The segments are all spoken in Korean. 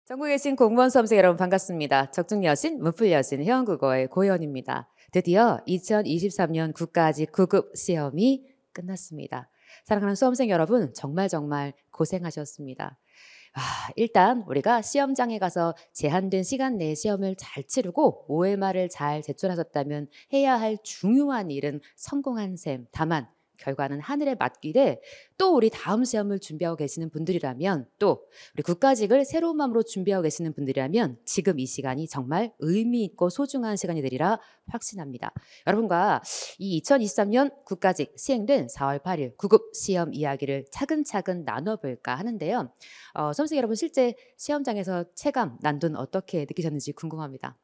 전국에 계신 공무원 수험생 여러분 반갑습니다. 적중여신, 문풀여신, 회원국어의 고현입니다. 드디어 2023년 국가직 9급 시험이 끝났습니다. 사랑하는 수험생 여러분 정말 고생하셨습니다. 일단 우리가 시험장에 가서 제한된 시간 내에 시험을 잘 치르고 OMR을 잘 제출하셨다면 해야 할 중요한 일은 성공한 셈. 다만 결과는 하늘에 맡기되 또 우리 다음 시험을 준비하고 계시는 분들이라면 또 우리 국가직을 새로운 마음으로 준비하고 계시는 분들이라면 지금 이 시간이 정말 의미 있고 소중한 시간이 되리라 확신합니다. 여러분과 이 2023년 국가직 시행된 4월 8일 9급 시험 이야기를 차근차근 나눠볼까 하는데요. 수험생 여러분 실제 시험장에서 체감, 난도는 어떻게 느끼셨는지 궁금합니다.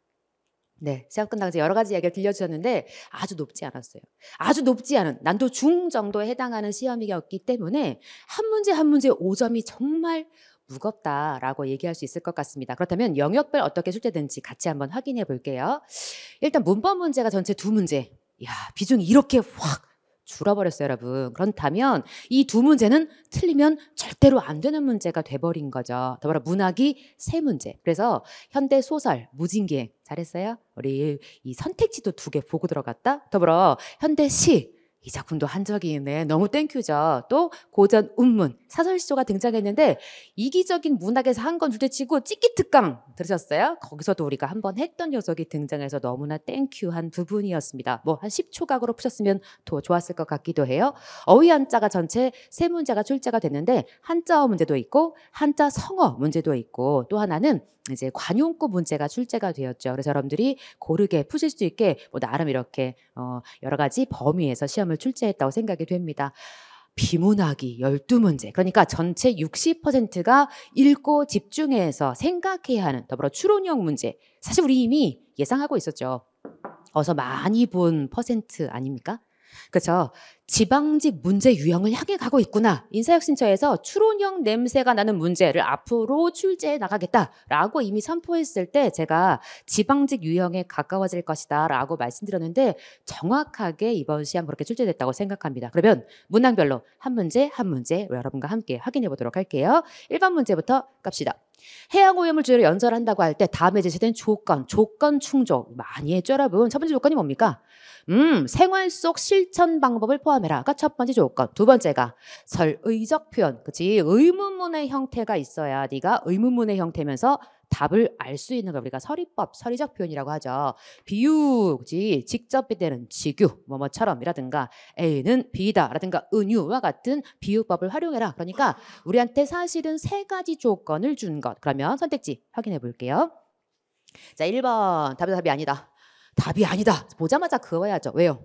네, 시험 끝나고 이제 여러 가지 이야기를 들려주셨는데 아주 높지 않았어요. 아주 높지 않은 난도 중 정도에 해당하는 시험이었기 때문에 한 문제 한 문제 5점이 정말 무겁다라고 얘기할 수 있을 것 같습니다. 그렇다면 영역별 어떻게 출제되는지 같이 한번 확인해 볼게요. 일단 문법 문제가 전체 두 문제. 이야, 비중이 이렇게 확 줄어버렸어요, 여러분. 그렇다면 이 두 문제는 틀리면 절대로 안 되는 문제가 돼버린 거죠. 더불어 문학이 세 문제. 그래서 현대 소설, 무진기행 잘했어요. 우리 이 선택지도 두 개 보고 들어갔다. 더불어 현대 시. 이 작품도 한 적이 있네. 너무 땡큐죠. 또 고전 운문, 사설시조가 등장했는데 이기적인 문학에서 한 건 둘째치고 찌끼특강 들으셨어요? 거기서도 우리가 한번 했던 녀석이 등장해서 너무나 땡큐한 부분이었습니다. 뭐 한 10초 각으로 푸셨으면 더 좋았을 것 같기도 해요. 어휘 한자가 전체 세 문제가 출제가 됐는데 한자어 문제도 있고 한자 성어 문제도 있고 또 하나는 이제 관용구 문제가 출제가 되었죠. 그래서 여러분들이 고르게 푸실 수 있게 뭐 나름 이렇게 여러 가지 범위에서 시험을 출제했다고 생각이 됩니다. 비문학이 12문제. 그러니까 전체 60%가 읽고 집중해서 생각해야 하는 더불어 추론형 문제. 사실 우리 이미 예상하고 있었죠. 어서 많이 본 퍼센트 아닙니까? 그렇죠. 지방직 문제 유형을 향해 가고 있구나. 인사혁신처에서 추론형 냄새가 나는 문제를 앞으로 출제해 나가겠다라고 이미 선포했을 때 제가 지방직 유형에 가까워질 것이다 라고 말씀드렸는데 정확하게 이번 시험 그렇게 출제됐다고 생각합니다. 그러면 문항별로 한 문제 한 문제 여러분과 함께 확인해 보도록 할게요. 1번 문제부터 갑시다. 해양오염을 주제로 연설한다고 할 때 다음에 제시된 조건 충족 많이 했죠 여러분. 첫 번째 조건이 뭡니까? 생활 속 실천 방법을 포함해라가 첫 번째 조건. 두 번째가 설의적 표현. 그치? 의문문의 형태가 있어야 네가 의문문의 형태면서 답을 알 수 있는 걸 우리가 서리법, 서리적 표현이라고 하죠. 비유, 그치? 직접 빗대는 지규, 뭐뭐처럼이라든가 A는 B다라든가 은유와 같은 비유법을 활용해라. 그러니까 우리한테 사실은 세 가지 조건을 준 것. 그러면 선택지 확인해 볼게요. 자, 1번 답이 아니다. 답이 아니다. 보자마자 그어야죠. 왜요?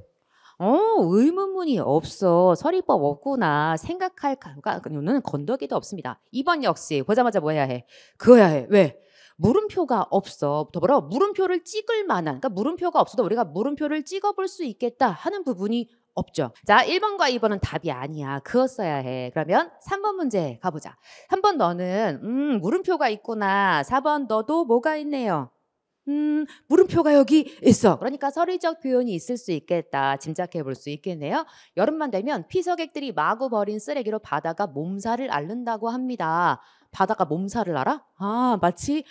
의문문이 없어. 서리법 없구나. 생각할 가는 건더기도 없습니다. 2번 역시 보자마자 뭐 해야 해? 그어야 해. 왜? 물음표가 없어. 더불어 물음표를 찍을 만한, 그러니까 물음표가 없어도 우리가 물음표를 찍어볼 수 있겠다 하는 부분이 없죠. 자, 1번과 2번은 답이 아니야. 그었어야 해. 그러면 3번 문제 가보자. 3번 너는 물음표가 있구나. 4번 너도 뭐가 있네요. 물음표가 여기 있어. 그러니까 서리적 표현이 있을 수 있겠다. 짐작해 볼 수 있겠네요. 여름만 되면 피서객들이 마구 버린 쓰레기로 바다가 몸살을 앓는다고 합니다. 바다가 몸살을 앓아? 아, 마치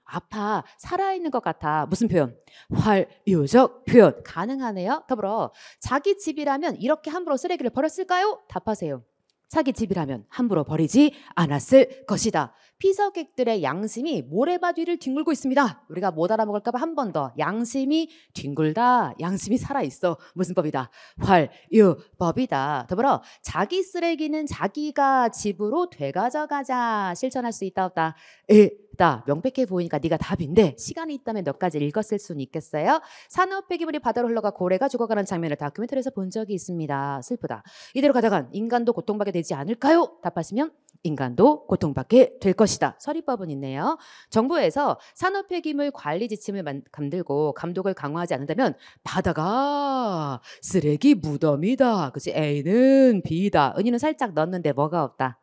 아파 살아있는 것 같아. 무슨 표현? 활유적 표현 가능하네요. 더불어 자기 집이라면 이렇게 함부로 쓰레기를 버렸을까요? 답하세요. 자기 집이라면 함부로 버리지 않았을 것이다. 피서객들의 양심이 모래바 뒤를 뒹굴고 있습니다. 우리가 못 알아먹을까 봐 한 번 더. 양심이 뒹굴다. 양심이 살아있어. 무슨 법이다? 활유법이다. 더불어 자기 쓰레기는 자기가 집으로 되가져가자. 실천할 수 있다 없다? 있다. 명백해 보이니까 네가 답인데 시간이 있다면 몇 가지 읽었을 수는 있겠어요? 산업 폐기물이 바다로 흘러가 고래가 죽어가는 장면을 다큐멘터리에서 본 적이 있습니다. 슬프다. 이대로 가다간 인간도 고통받게 되지 않을까요? 답하시면 인간도 고통받게 될 것이다. 서리법은 있네요. 정부에서 산업 폐기물 관리 지침을 만들고 감독을 강화하지 않는다면 바다가 쓰레기 무덤이다. 그치? A는 B다. 은희는 살짝 넣었는데 뭐가 없다.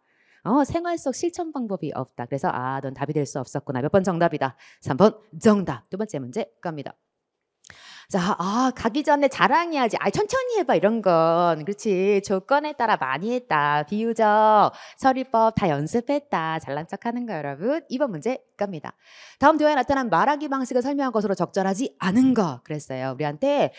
생활 속 실천 방법이 없다. 그래서 넌 답이 될 수 없었구나. 몇 번 정답이다. 3번 정답. 두 번째 문제 갑니다. 자, 가기 전에 자랑해야지. 천천히 해봐, 이런 건. 그렇지. 조건에 따라 많이 했다. 비유적, 서리법 다 연습했다. 잘난 척 하는 거, 여러분. 2번 문제 갑니다. 다음 대화에 나타난 말하기 방식을 설명한 것으로 적절하지 않은 거 그랬어요. 우리한테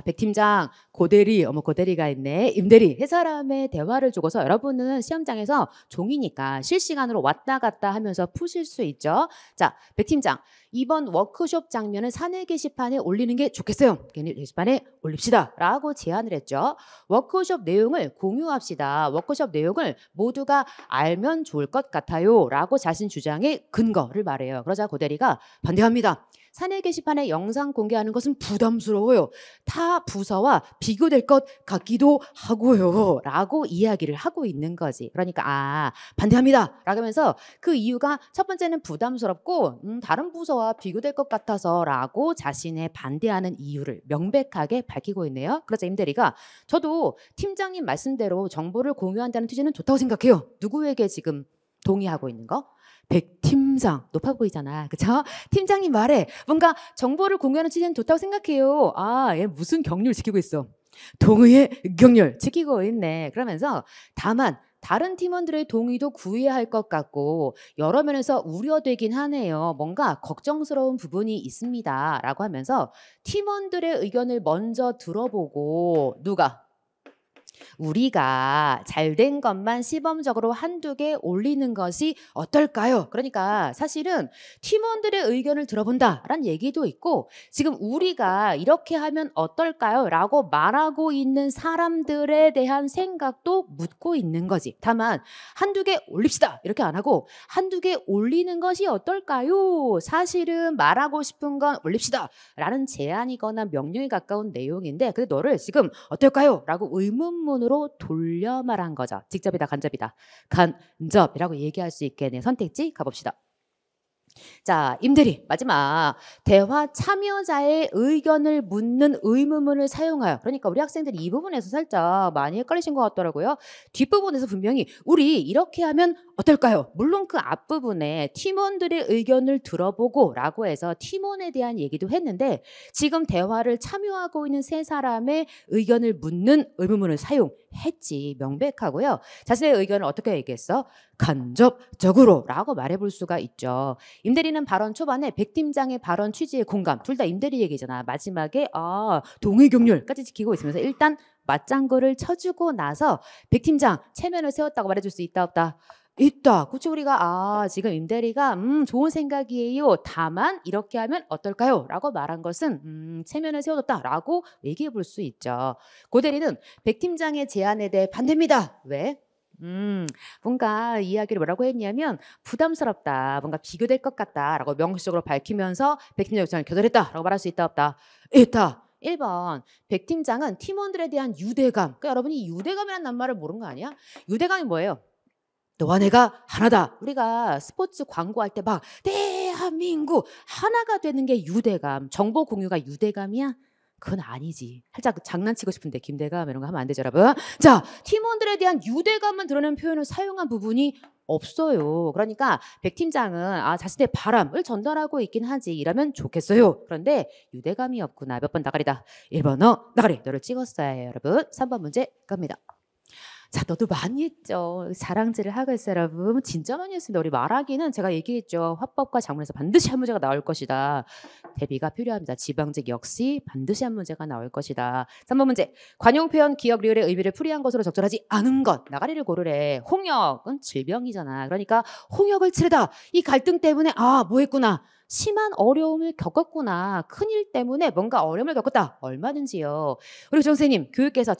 백 팀장, 고대리, 고대리가 있네, 임대리 세 사람의 대화를 주고서 여러분은 시험장에서 종이니까 실시간으로 왔다 갔다 하면서 푸실 수 있죠. 자, 백 팀장, 이번 워크숍 장면을 사내 게시판에 올리는 게 좋겠어요. 게시판에 올립시다 라고 제안을 했죠. 워크숍 내용을 공유합시다. 워크숍 내용을 모두가 알면 좋을 것 같아요 라고 자신 주장의 근거를 말해요. 그러자 고대리가 반대합니다. 사내 게시판에 영상 공개하는 것은 부담스러워요. 타 부서와 비교될 것 같기도 하고요 라고 이야기를 하고 있는 거지. 그러니까 반대합니다 라고 하면서 그 이유가 첫 번째는 부담스럽고 다른 부서와 비교될 것 같아서 라고 자신의 반대하는 이유를 명백하게 밝히고 있네요. 그래서 임대리가 저도 팀장님 말씀대로 정보를 공유한다는 취지는 좋다고 생각해요. 누구에게 지금 동의하고 있는 거? 백 팀장, 높아 보이잖아. 그쵸? 팀장님 말에 뭔가 정보를 공유하는 취지는 좋다고 생각해요. 얘 무슨 격려를 지키고 있어. 동의의 격려 지키고 있네. 그러면서 다만 다른 팀원들의 동의도 구해야 할 것 같고 여러 면에서 우려되긴 하네요. 뭔가 걱정스러운 부분이 있습니다. 라고 하면서 팀원들의 의견을 먼저 들어보고 누가? 우리가 잘된 것만 시범적으로 한두 개 올리는 것이 어떨까요? 그러니까 사실은 팀원들의 의견을 들어본다라는 얘기도 있고 지금 우리가 이렇게 하면 어떨까요? 라고 말하고 있는 사람들에 대한 생각도 묻고 있는 거지. 다만 한두 개 올립시다 이렇게 안 하고 한두 개 올리는 것이 어떨까요? 사실은 말하고 싶은 건 올립시다 라는 제안이거나 명령에 가까운 내용인데 근데 너를 지금 어떨까요? 라고 의문문으로 돌려 말한 거죠. 직접이다 간접이다. 간접이라고 얘기할 수 있겠네요. 선택지 가봅시다. 자, 임대리 마지막 대화 참여자의 의견을 묻는 의문문을 사용하여 그러니까 우리 학생들이 이 부분에서 살짝 많이 헷갈리신 것 같더라고요. 뒷부분에서 분명히 우리 이렇게 하면 어떨까요? 물론 그 앞부분에 팀원들의 의견을 들어보고 라고 해서 팀원에 대한 얘기도 했는데 지금 대화를 참여하고 있는 세 사람의 의견을 묻는 의문문을 사용했지. 명백하고요. 자신의 의견을 어떻게 얘기했어? 간접적으로 라고 말해볼 수가 있죠. 임대리는 발언 초반에 백 팀장의 발언 취지에 공감. 둘 다 임대리 얘기잖아. 마지막에 동의 격려까지 지키고 있으면서 일단 맞장구를 쳐주고 나서 백 팀장 체면을 세웠다고 말해줄 수 있다 없다? 있다. 그치 우리가 지금 임대리가 좋은 생각이에요. 다만 이렇게 하면 어떨까요? 라고 말한 것은 체면을 세워줬다 라고 얘기해 볼 수 있죠. 고대리는 백 팀장의 제안에 대해 반대입니다. 왜? 뭔가 이야기를 뭐라고 했냐면 부담스럽다. 뭔가 비교될 것 같다. 라고 명시적으로 밝히면서 백 팀장 입장을 교절했다. 라고 말할 수 있다 없다? 있다. 1번 백 팀장은 팀원들에 대한 유대감. 그러니까 여러분이 유대감이라는 낱말을 모르는 거 아니야? 유대감이 뭐예요? 너와 내가 하나다. 우리가 스포츠 광고할 때 막 대한민국 하나가 되는 게 유대감. 정보 공유가 유대감이야? 그건 아니지. 살짝 장난치고 싶은데 김대감 이런 거 하면 안 되죠 여러분. 자, 팀원들에 대한 유대감만 드러내는 표현을 사용한 부분이 없어요. 그러니까 백 팀장은 자신의 바람을 전달하고 있긴 하지. 이러면 좋겠어요. 그런데 유대감이 없구나. 몇 번 나가리다. 1번 나가리. 너를 찍었어야 해요 여러분. 3번 문제 갑니다. 자, 너도 많이 했죠. 자랑질을 하고 있어요, 여러분. 진짜 많이 했습니다. 우리 말하기는 제가 얘기했죠. 화법과 작문에서 반드시 한 문제가 나올 것이다. 대비가 필요합니다. 지방직 역시 반드시 한 문제가 나올 것이다. 3번 문제. 관용 표현, 기억, 리을의 의미를 풀이한 것으로 적절하지 않은 것. 나가리를 고르래. 홍역은 질병이잖아. 그러니까 홍역을 치르다. 이 갈등 때문에 뭐 했구나. 심한 어려움을 겪었구나. 큰일 때문에 뭔가 어려움을 겪었다. 얼마든지요. 우리 선생님, 교육계에서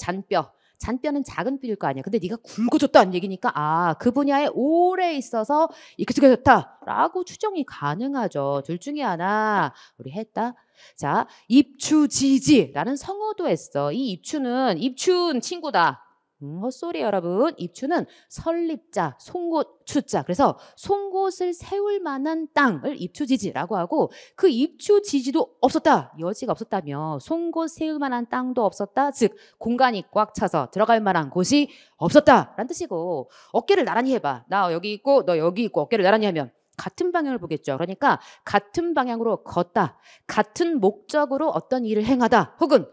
잔뼈는 작은 뼈일 거 아니야. 근데 네가 굵어졌다는 얘기니까 그 분야에 오래 있어서 익숙해졌다라고 추정이 가능하죠. 둘 중에 하나 우리 했다. 자, 입추지지라는 성어도 했어. 이 입춘 친구다. 헛소리 여러분. 입추는 설립자, 송곳 추자. 그래서 송곳을 세울 만한 땅을 입추지지라고 하고 그 입추지지도 없었다. 여지가 없었다며 송곳 세울 만한 땅도 없었다. 즉 공간이 꽉 차서 들어갈 만한 곳이 없었다라는 뜻이고 어깨를 나란히 해봐. 나 여기 있고 너 여기 있고 어깨를 나란히 하면 같은 방향을 보겠죠. 그러니까 같은 방향으로 걷다. 같은 목적으로 어떤 일을 행하다. 혹은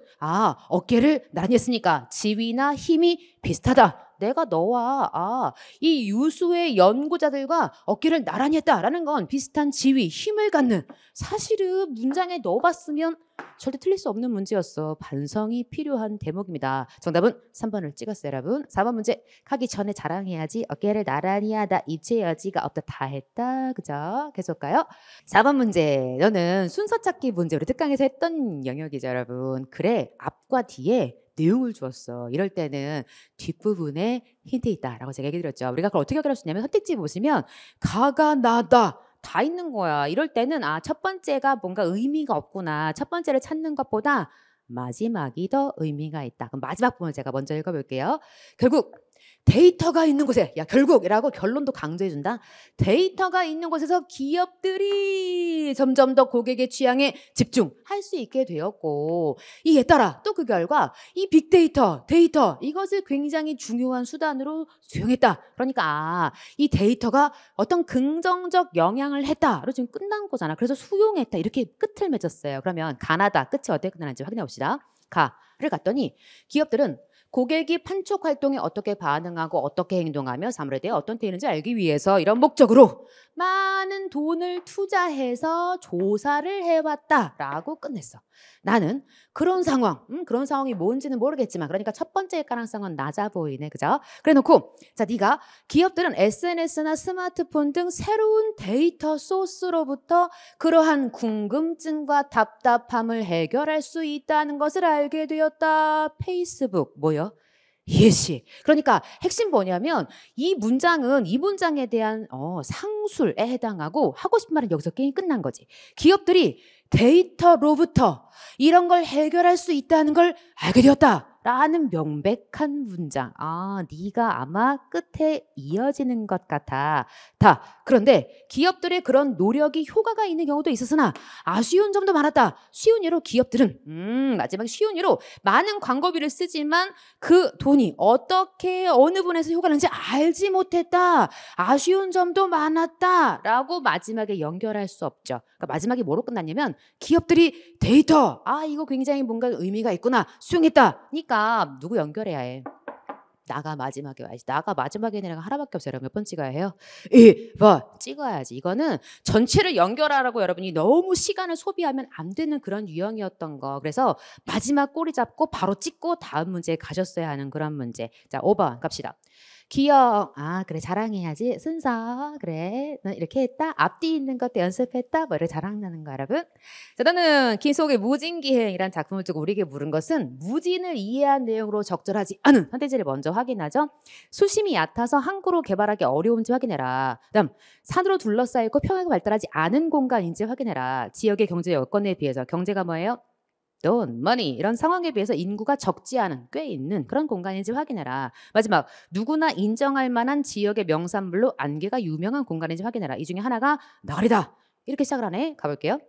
어깨를 나란히 했으니까 지위나 힘이 비슷하다. 내가 너와 이 유수의 연구자들과 어깨를 나란히 했다라는 건 비슷한 지위, 힘을 갖는 사실은 문장에 넣어봤으면 절대 틀릴 수 없는 문제였어. 반성이 필요한 대목입니다. 정답은 3번을 찍었어요, 여러분. 4번 문제. 가기 전에 자랑해야지. 어깨를 나란히 하다. 입체 여지가 없다. 다 했다. 그죠? 계속 가요. 4번 문제. 너는 순서 찾기 문제 우리 특강에서 했던 영역이죠, 여러분. 그래, 앞과 뒤에 내용을 주었어. 이럴 때는 뒷부분에 힌트 있다라고 제가 얘기 드렸죠. 우리가 그걸 어떻게 해결할 수 있냐면 선택지 보시면 가가 나다. 다 있는 거야. 이럴 때는 첫 번째가 뭔가 의미가 없구나. 첫 번째를 찾는 것보다 마지막이 더 의미가 있다. 그럼 마지막 부분을 제가 먼저 읽어볼게요. 결국 데이터가 있는 곳에 결국이라고 결론도 강조해준다. 데이터가 있는 곳에서 기업들이 점점 더 고객의 취향에 집중할 수 있게 되었고 이에 따라 또 그 결과 이 빅데이터, 데이터 이것을 굉장히 중요한 수단으로 수용했다. 그러니까 이 데이터가 어떤 긍정적 영향을 했다로 지금 끝난 거잖아. 그래서 수용했다 이렇게 끝을 맺었어요. 그러면 가나다 끝이 어떻게 끝나는지 확인해 봅시다. 가를 갔더니 기업들은 고객이 판촉 활동에 어떻게 반응하고 어떻게 행동하며 사물에 대해 어떤 태이는지 알기 위해서 이런 목적으로 많은 돈을 투자해서 조사를 해왔다라고 끝냈어. 나는 그런 상황이 뭔지는 모르겠지만 그러니까 첫 번째 가능성은 낮아 보이네. 그죠? 그래 놓고 자, 네가 기업들은 SNS나 스마트폰 등 새로운 데이터 소스로부터 그러한 궁금증과 답답함을 해결할 수 있다는 것을 알게 되었다. 페이스북 뭐요? 예시. 그러니까 핵심 뭐냐면 이 문장에 대한 상술에 해당하고 하고 싶은 말은 여기서 게임 끝난 거지. 기업들이 데이터로부터 이런 걸 해결할 수 있다는 걸 알게 되었다. 라는 명백한 문장. 네가 아마 끝에 이어지는 것 같아. 그런데 기업들의 그런 노력이 효과가 있는 경우도 있었으나 아쉬운 점도 많았다. 쉬운 예로 기업들은 마지막에 쉬운 예로 많은 광고비를 쓰지만 그 돈이 어떻게 어느 분에서 효과를 내는지 알지 못했다. 아쉬운 점도 많았다. 라고 마지막에 연결할 수 없죠. 그러니까 마지막에 뭐로 끝났냐면 기업들이 데이터 이거 굉장히 뭔가 의미가 있구나 수용했다. 그러니까 누구 연결해야 해? 나가 마지막에 와야지. 나가 마지막에 내가 하나밖에 없어요. 몇 번 찍어야 해요? 2번 찍어야지. 이거는 전체를 연결하라고 여러분이 너무 시간을 소비하면 안 되는 그런 유형이었던 거. 그래서 마지막 꼬리 잡고 바로 찍고 다음 문제에 가셨어야 하는 그런 문제. 자, 5번 갑시다. 기억. 그래 자랑해야지. 순서. 그래 넌 이렇게 했다. 앞뒤 있는 것도 연습했다. 뭐 이렇게 자랑하는 거 여러분. 자, 너는 기속의 무진기행이란 작품을 두고 우리에게 물은 것은 무진을 이해한 내용으로 적절하지 않은 선택지를 먼저 확인하죠. 수심이 얕아서 항구로 개발하기 어려운지 확인해라. 그다음 산으로 둘러싸이고 평화가 발달하지 않은 공간인지 확인해라. 지역의 경제 여건에 비해서 경제가 뭐예요? 돈, 머니 이런 상황에 비해서 인구가 적지 않은 꽤 있는 그런 공간인지 확인해라. 마지막 누구나 인정할 만한 지역의 명산물로 안개가 유명한 공간인지 확인해라. 이 중에 하나가 나가리다. 이렇게 시작을 하네. 가볼게요.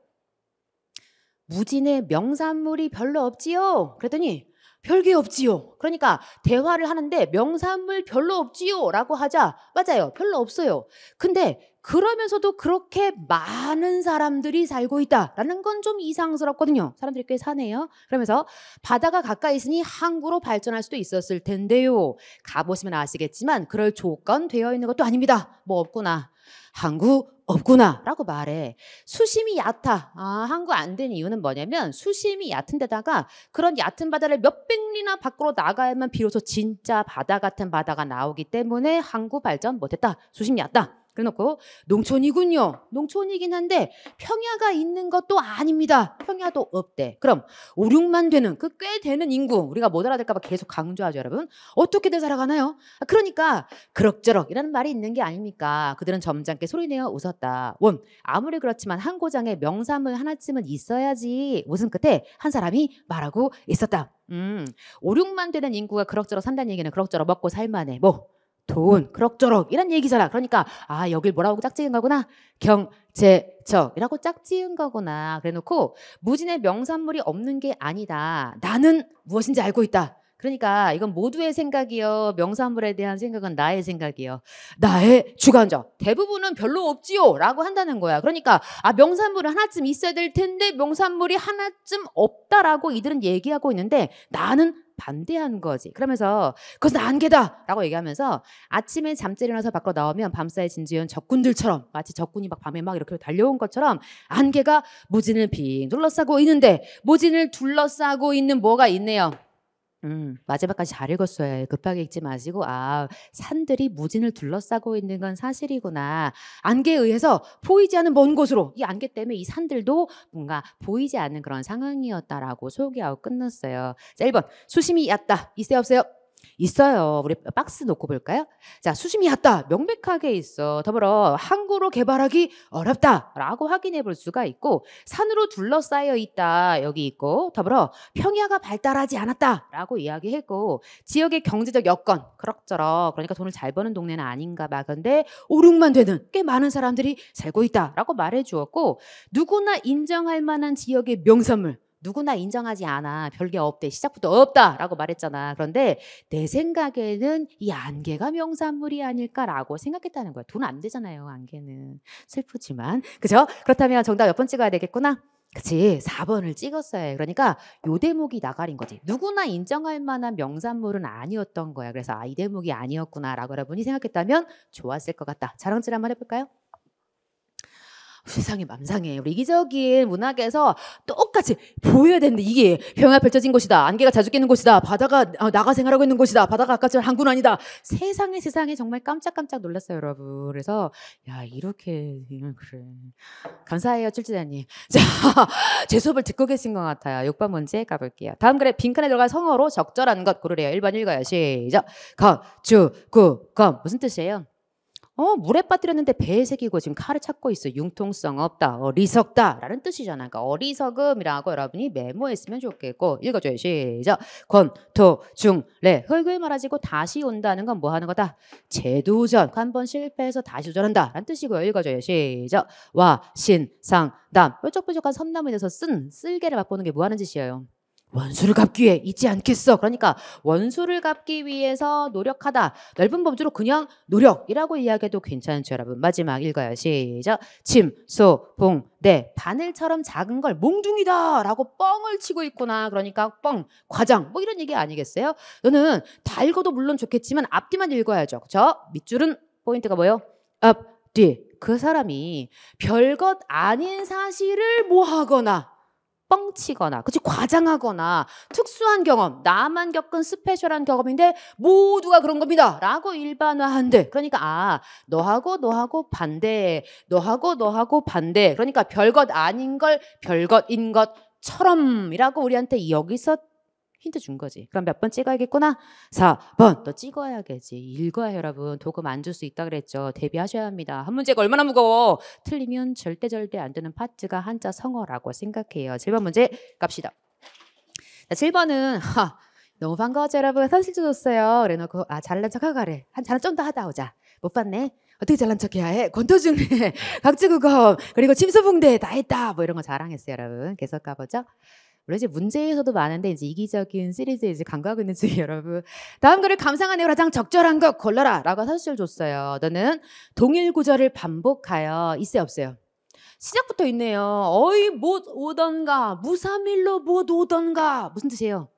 무진의 명산물이 별로 없지요. 그랬더니 별게 없지요. 그러니까 대화를 하는데 명산물 별로 없지요 라고 하자 맞아요. 별로 없어요. 근데 그러면서도 그렇게 많은 사람들이 살고 있다라는 건 좀 이상스럽거든요. 사람들이 꽤 사네요. 그러면서 바다가 가까이 있으니 항구로 발전할 수도 있었을 텐데요. 가보시면 아시겠지만 그럴 조건 되어 있는 것도 아닙니다. 뭐 없구나. 항구 없구나 라고 말해. 수심이 얕아. 항구 안 된 이유는 뭐냐면 수심이 얕은 데다가 그런 얕은 바다를 몇백 리나 밖으로 나가야만 비로소 진짜 바다 같은 바다가 나오기 때문에 항구 발전 못했다. 수심이 얕다. 그래놓고 농촌이군요. 농촌이긴 한데 평야가 있는 것도 아닙니다. 평야도 없대. 그럼 5, 6만 되는 그 꽤 되는 인구 우리가 못 알아들까 봐 계속 강조하죠 여러분. 어떻게들 살아가나요? 그러니까 그럭저럭이라는 말이 있는 게 아닙니까? 그들은 점잖게 소리내어 웃었다. 원 아무리 그렇지만 한 고장에 명산물 하나쯤은 있어야지. 웃음 끝에 한 사람이 말하고 있었다. 5, 6만 되는 인구가 그럭저럭 산다는 얘기는 그럭저럭 먹고 살만해. 돈, 그럭저럭 이란 얘기잖아. 그러니까 여길 뭐라고 짝지은 거구나. 경제적이라고 짝지은 거구나. 그래놓고 무진의 명산물이 없는 게 아니다. 나는 무엇인지 알고 있다. 그러니까 이건 모두의 생각이요. 명사물에 대한 생각은 나의 생각이요. 나의 주관적. 대부분은 별로 없지요. 라고 한다는 거야. 그러니까 명사물은 하나쯤 있어야 될 텐데 명사물이 하나쯤 없다라고 이들은 얘기하고 있는데 나는 반대한 거지. 그러면서 그것은 안개다 라고 얘기하면서 아침에 잠자리 일어나서 밖으로 나오면 밤사이 진지한 적군들처럼 마치 적군이 막 밤에 막 이렇게 달려온 것처럼 안개가 무진을 빙 둘러싸고 있는데 무진을 둘러싸고 있는 뭐가 있네요. 마지막까지 잘 읽었어야 해. 급하게 읽지 마시고 산들이 무진을 둘러싸고 있는 건 사실이구나. 안개에 의해서 보이지 않는 먼 곳으로 이 안개 때문에 이 산들도 뭔가 보이지 않는 그런 상황이었다라고 소개하고 끝났어요. 자, 1번 수심이 얕다. 있어요 없어요? 있어요. 우리 박스 놓고 볼까요? 자, 수심이 얕다. 명백하게 있어. 더불어 항구로 개발하기 어렵다라고 확인해 볼 수가 있고 산으로 둘러싸여 있다. 여기 있고 더불어 평야가 발달하지 않았다라고 이야기했고 지역의 경제적 여건 그럭저럭 그러니까 돈을 잘 버는 동네는 아닌가 봐. 그런데 오륙만 되는 꽤 많은 사람들이 살고 있다라고 말해 주었고 누구나 인정할 만한 지역의 명산물 누구나 인정하지 않아. 별게 없대. 시작부터 없다라고 말했잖아. 그런데 내 생각에는 이 안개가 명산물이 아닐까라고 생각했다는 거야. 돈 안 되잖아요. 안개는. 슬프지만. 그죠? 그렇다면 정답 몇 번 찍어야 되겠구나? 그치. 4번을 찍었어야 해. 그러니까 요 대목이 나가린 거지. 누구나 인정할 만한 명산물은 아니었던 거야. 그래서 이 대목이 아니었구나라고 여러분이 생각했다면 좋았을 것 같다. 자랑질 한번 해볼까요? 세상에 맘상해. 우리 이기적인 문학에서 똑같이 보여야 되는데 이게 평야 펼쳐진 곳이다. 안개가 자주 끼는 곳이다. 바다가 나가 생활하고 있는 곳이다. 바다가 아까처럼 항구는 아니다. 세상에 정말 깜짝깜짝 놀랐어요, 여러분. 그래서 야 이렇게 그래. 감사해요, 출제자님. 자, 제 수업을 듣고 계신 것 같아요. 6번 문제 가볼게요. 다음 글에 빈칸에 들어갈 성어로 적절한 것 고르래요. 1번 읽어요. 시작. 거주구검 무슨 뜻이에요? 물에 빠뜨렸는데 배에 새기고 지금 칼을 찾고 있어. 융통성 없다. 어리석다. 라는 뜻이잖아. 그러니까 어리석음이라고 여러분이 메모했으면 좋겠고 읽어줘요. 시작. 권, 토, 중, 레. 흙을 말아지고 다시 온다는 건 뭐 하는 거다? 재도전. 한 번 실패해서 다시 도전한다. 라는 뜻이고요. 읽어줘요. 시작. 와, 신, 상, 남. 뾰족뾰족한 섬나무에 대해서 쓸개를 맛보는 게 뭐 하는 짓이에요? 원수를 갚기 위해 있지 않겠어. 그러니까 원수를 갚기 위해서 노력하다. 넓은 범주로 그냥 노력이라고 이야기해도 괜찮죠, 여러분. 마지막 읽어요. 시작. 침, 소, 봉, 대. 바늘처럼 작은 걸 몽둥이다 라고 뻥을 치고 있구나. 그러니까 뻥, 과장 뭐 이런 얘기 아니겠어요? 너는 다 읽어도 물론 좋겠지만 앞뒤만 읽어야죠. 그렇죠? 밑줄은 포인트가 뭐예요? 앞, 뒤. 그 사람이 별것 아닌 사실을 뭐 하거나 뻥치거나 그치 과장하거나 특수한 경험 나만 겪은 스페셜한 경험인데 모두가 그런 겁니다 라고 일반화한대. 그러니까 너하고 반대 너하고 반대 그러니까 별것 아닌 걸 별것인 것처럼 이라고 우리한테 여기서 힌트 준 거지. 그럼 몇 번 찍어야겠구나? 4번. 또 찍어야겠지. 읽어야 여러분. 도금 안 줄 수 있다 그랬죠. 대비하셔야 합니다. 한 문제가 얼마나 무거워. 틀리면 절대 안 되는 파트가 한자 성어라고 생각해요. 7번 문제 갑시다. 자, 7번은 너무 반가웠죠 여러분. 선실 줬어요. 그래놓고 잘난 척하고 가래. 잘난 좀 더 하다 오자. 못 봤네. 어떻게 잘난 척해야 해? 권토중래 각지구검 그리고 침수봉대 다 했다. 뭐 이런 거 자랑했어요 여러분. 계속 가보죠. 물론 이제 문제에서도 많은데 이제 이기적인 시리즈에 이제 간과하고 있는 중이에요, 여러분. 다음 글을 감상한 내용으로 가장 적절한 것 골라라 라고 사실을 줬어요. 너는 동일 구절을 반복하여 있어요, 없어요? 시작부터 있네요. 어이 못 오던가 무사밀로 못 오던가 무슨 뜻이에요?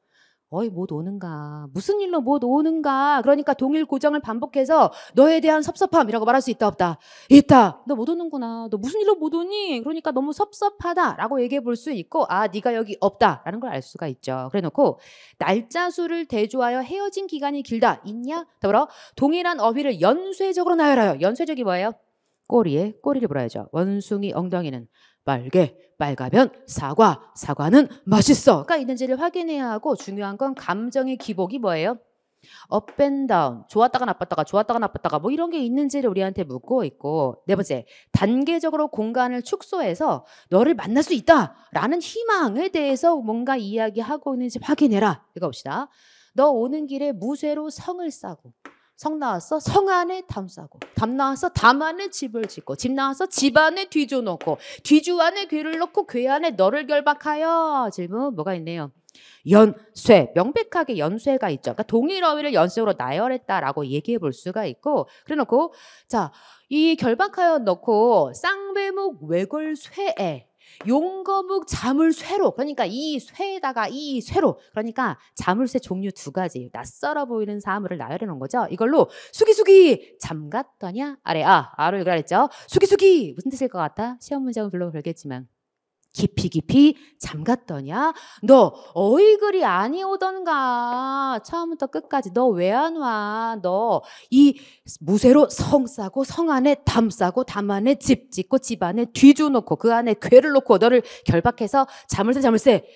어이 못 오는가 무슨 일로 못 오는가 그러니까 동일 고정을 반복해서 너에 대한 섭섭함이라고 말할 수 있다 없다? 있다. 너 못 오는구나. 너 무슨 일로 못 오니? 그러니까 너무 섭섭하다라고 얘기해 볼 수 있고 네가 여기 없다라는 걸 알 수가 있죠. 그래놓고 날짜 수를 대조하여 헤어진 기간이 길다. 있냐? 더불어 동일한 어휘를 연쇄적으로 나열하여 연쇄적이 뭐예요? 꼬리에 꼬리를 물어야죠. 원숭이 엉덩이는 빨개, 빨가면 사과, 사과는 맛있어가 있는지를 확인해야 하고 중요한 건 감정의 기복이 뭐예요? 업 앤 다운, 좋았다가 나빴다가 뭐 이런 게 있는지를 우리한테 묻고 있고 네 번째, 단계적으로 공간을 축소해서 너를 만날 수 있다라는 희망에 대해서 뭔가 이야기하고 있는지 확인해라. 읽어봅시다. 너 오는 길에 무쇠로 성을 싸고 성 나왔어? 성 안에 담 싸고 담 나왔어? 담 안에 집을 짓고 집 나왔어? 집 안에 뒤조 놓고 뒤주 안에 괴를 넣고 괴 안에 너를 결박하여 질문 뭐가 있네요. 연쇄, 명백하게 연쇄가 있죠. 그러니까 동일 어휘를 연쇄로 나열했다라고 얘기해 볼 수가 있고, 그래놓고 자, 이 결박하여 넣고 쌍배목 외골쇠에 용거묵 자물쇠로, 그러니까 이 쇠에다가 이 쇠로, 그러니까 자물쇠 종류 두 가지, 낯설어 보이는 사물을 나열해 놓은 거죠. 이걸로 수기수기 잠갔더냐 아래 아로 읽으랬죠. 수기수기 무슨 뜻일 것 같아? 시험 문제는 별로 별겠지만 깊이 잠갔더냐? 너 어이글이 아니오던가? 처음부터 끝까지 너 왜 안 와? 너 이 무쇠로 성 싸고 성 안에 담 싸고 담 안에 집 짓고 집 안에 뒤주 놓고 그 안에 괴를 놓고 너를 결박해서 자물쇠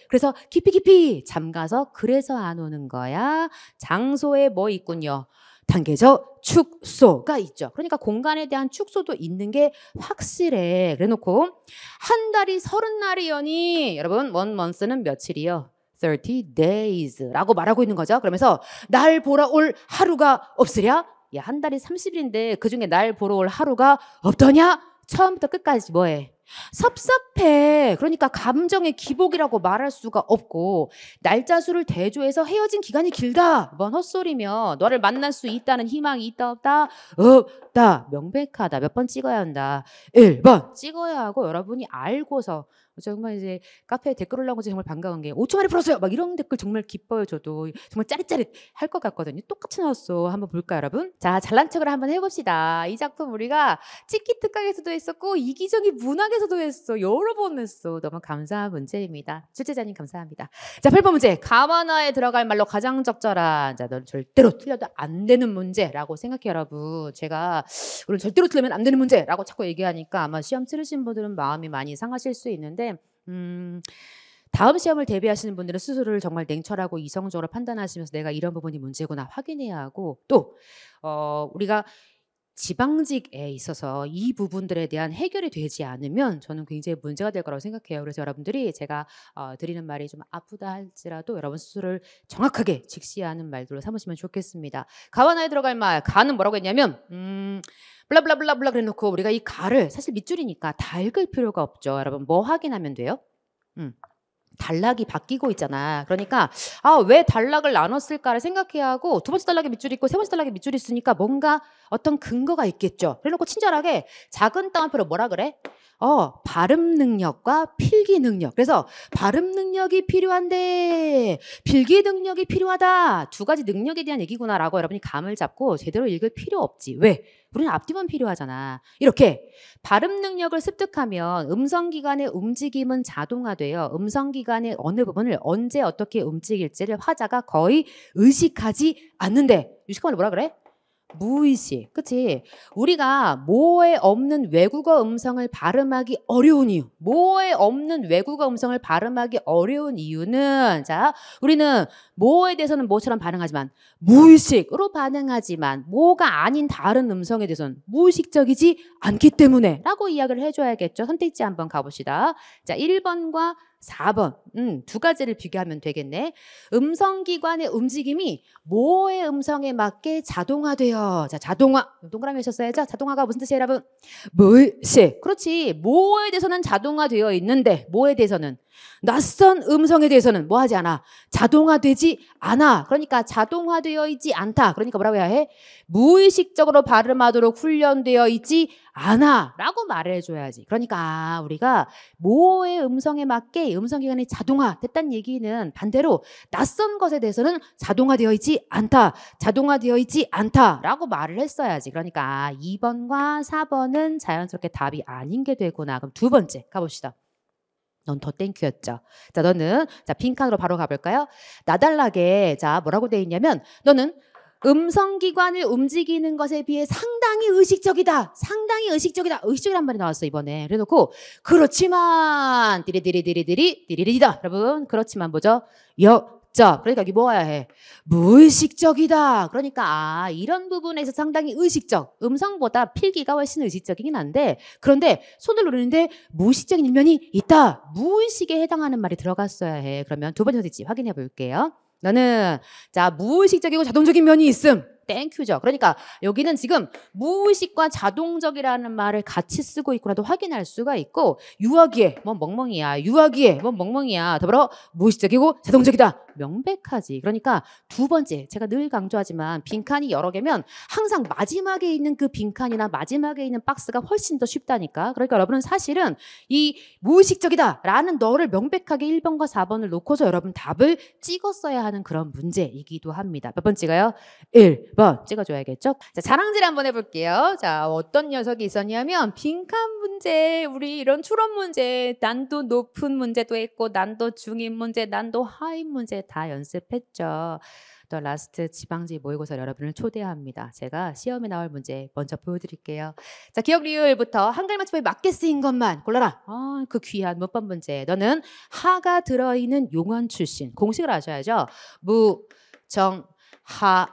그래서 깊이 잠가서 그래서 안 오는 거야. 장소에 뭐 있군요. 단계적 축소가 있죠. 그러니까 공간에 대한 축소도 있는 게 확실해. 그래놓고 한 달이 30날이여니 여러분 one month는 며칠이요? 30 days라고 말하고 있는 거죠. 그러면서 날 보러 올 하루가 없으랴? 야, 한 달이 30일인데 그중에 날 보러 올 하루가 없더냐? 처음부터 끝까지 뭐해? 섭섭해. 그러니까 감정의 기복이라고 말할 수가 없고 날짜 수를 대조해서 헤어진 기간이 길다. 뭔 헛소리며 너를 만날 수 있다는 희망이 있다 없다? 없다. 명백하다. 몇 번 찍어야 한다. 1번 찍어야 하고 여러분이 알고서 정말 이제 카페에 댓글 올라온 것이 정말 반가운 게 5초 만에 풀었어요. 막 이런 댓글 정말 기뻐요. 저도 정말 짜릿짜릿 할 것 같거든요. 똑같이 나왔어. 한번 볼까요, 여러분? 자, 잘난 척을 한번 해봅시다. 이 작품 우리가 찍기 특강에서도 했었고 이기정이 문학에서도 했어. 여러 번 했어. 너무 감사한 문제입니다. 출제자님 감사합니다. 자, 8번 문제. 가만화에 들어갈 말로 가장 적절한, 자, 넌 절대로 틀려도 안 되는 문제라고 생각해요, 여러분. 제가 오늘 절대로 틀리면 안 되는 문제라고 자꾸 얘기하니까 아마 시험 치르신 분들은 마음이 많이 상하실 수 있는데 다음 시험을 대비하시는 분들은 스스로를 정말 냉철하고 이성적으로 판단하시면서 내가 이런 부분이 문제구나 확인해야 하고 또 우리가 지방직에 있어서 이 부분들에 대한 해결이 되지 않으면 저는 굉장히 문제가 될 거라고 생각해요. 그래서 여러분들이 제가 드리는 말이 좀 아프다 할지라도 여러분 스스로를 정확하게 직시하는 말들로 삼으시면 좋겠습니다. 가와나에 들어갈 말, 가는 뭐라고 했냐면 블라블라블라블라 그래놓고 우리가 이 가를 사실 밑줄이니까 다 읽을 필요가 없죠. 여러분 뭐 확인하면 돼요? 단락이 바뀌고 있잖아. 그러니까 왜 단락을 나눴을까를 생각해야 하고 두 번째 단락에 밑줄이 있고 세 번째 단락에 밑줄이 있으니까 뭔가 어떤 근거가 있겠죠. 그래놓고 친절하게 작은 따옴표로 뭐라 그래? 발음 능력과 필기 능력. 그래서 발음 능력이 필요한데 필기 능력이 필요하다. 두 가지 능력에 대한 얘기구나라고 여러분이 감을 잡고 제대로 읽을 필요 없지. 왜? 우리는 앞뒤만 필요하잖아. 이렇게 발음 능력을 습득하면 음성기관의 움직임은 자동화돼요. 음성기관의 어느 부분을 언제 어떻게 움직일지를 화자가 거의 의식하지 않는데 의식하면 뭐라 그래? 무의식. 그치? 우리가 모어에 없는 외국어 음성을 발음하기 어려운 이유. 모어에 없는 외국어 음성을 발음하기 어려운 이유는 자, 우리는 모어에 대해서는 뭐처럼 반응하지만 무의식으로 반응하지만 뭐가 아닌 다른 음성에 대해서는 무의식적이지 않기 때문에 라고 이야기를 해줘야겠죠. 선택지 한번 가봅시다. 자, 1번과 4번 두 가지를 비교하면 되겠네. 음성기관의 움직임이 모어의 음성에 맞게 자동화돼요. 자, 자동화 동그라미 하셨어야죠. 자동화가 무슨 뜻이에요, 여러분? 무의식. 그렇지. 모어에 대해서는 자동화되어 있는데 모어에 대해서는 낯선 음성에 대해서는 뭐 하지 않아? 자동화되지 않아. 그러니까 자동화되어 있지 않다. 그러니까 뭐라고 해야 해? 무의식적으로 발음하도록 훈련되어 있지 않아 라고 말해줘야지. 그러니까 우리가 모어의 음성에 맞게 음성기관이 자동화됐다는 얘기는 반대로 낯선 것에 대해서는 자동화되어 있지 않다. 자동화되어 있지 않다 라고 말을 했어야지. 그러니까 2번과 4번은 자연스럽게 답이 아닌 게 되구나. 그럼 두 번째 가봅시다. 넌 더 땡큐였죠. 자, 너는 자 빈칸으로 바로 가볼까요? 나달라게 자 뭐라고 돼 있냐면 너는 음성기관을 움직이는 것에 비해 상당히 의식적이다. 상당히 의식적이다. 의식적이란 말이 나왔어 이번에. 그래놓고 그렇지만 띠리디리디리디리디리디다. 여러분 그렇지만 뭐죠? 자, 그러니까 이게 뭐야 해? 무의식적이다. 그러니까 이런 부분에서 상당히 의식적. 음성보다 필기가 훨씬 의식적이긴 한데 그런데 손을 누르는데 무의식적인 일면이 있다. 무의식에 해당하는 말이 들어갔어야 해. 그러면 두 번째 선택지 확인해 볼게요. 나는 자 무의식적이고 자동적인 면이 있음. 땡큐죠. 그러니까 여기는 지금 무의식과 자동적이라는 말을 같이 쓰고 있구나도 확인할 수가 있고 유아기에 뭐 멍멍이야. 유아기에 뭐 멍멍이야. 더불어 무의식적이고 자동적이다. 명백하지. 그러니까 두 번째 제가 늘 강조하지만 빈칸이 여러 개면 항상 마지막에 있는 그 빈칸이나 마지막에 있는 박스가 훨씬 더 쉽다니까. 그러니까 여러분은 사실은 이 무의식적이다라는 너를 명백하게 1번과 4번을 놓고서 여러분 답을 찍었어야 하는 그런 문제이기도 합니다. 몇 번 찍어요? 1번 찍어줘야겠죠? 자, 자랑질 한번 해볼게요. 자, 어떤 녀석이 있었냐면 빈칸 문제, 우리 이런 추론 문제, 난도 높은 문제도 했고 난도 중인 문제, 난도 하인 문제 다 연습했죠. 또 라스트 지방지 모의고사 여러분을 초대합니다. 제가 시험에 나올 문제 먼저 보여드릴게요. 자, 기억 리을부터 한글 맞춤법에 맞게 쓰인 것만 골라라. 그 귀한 몇 번 문제. 너는 하가 들어있는 용언 출신. 공식을 아셔야죠. 무, 정, 하,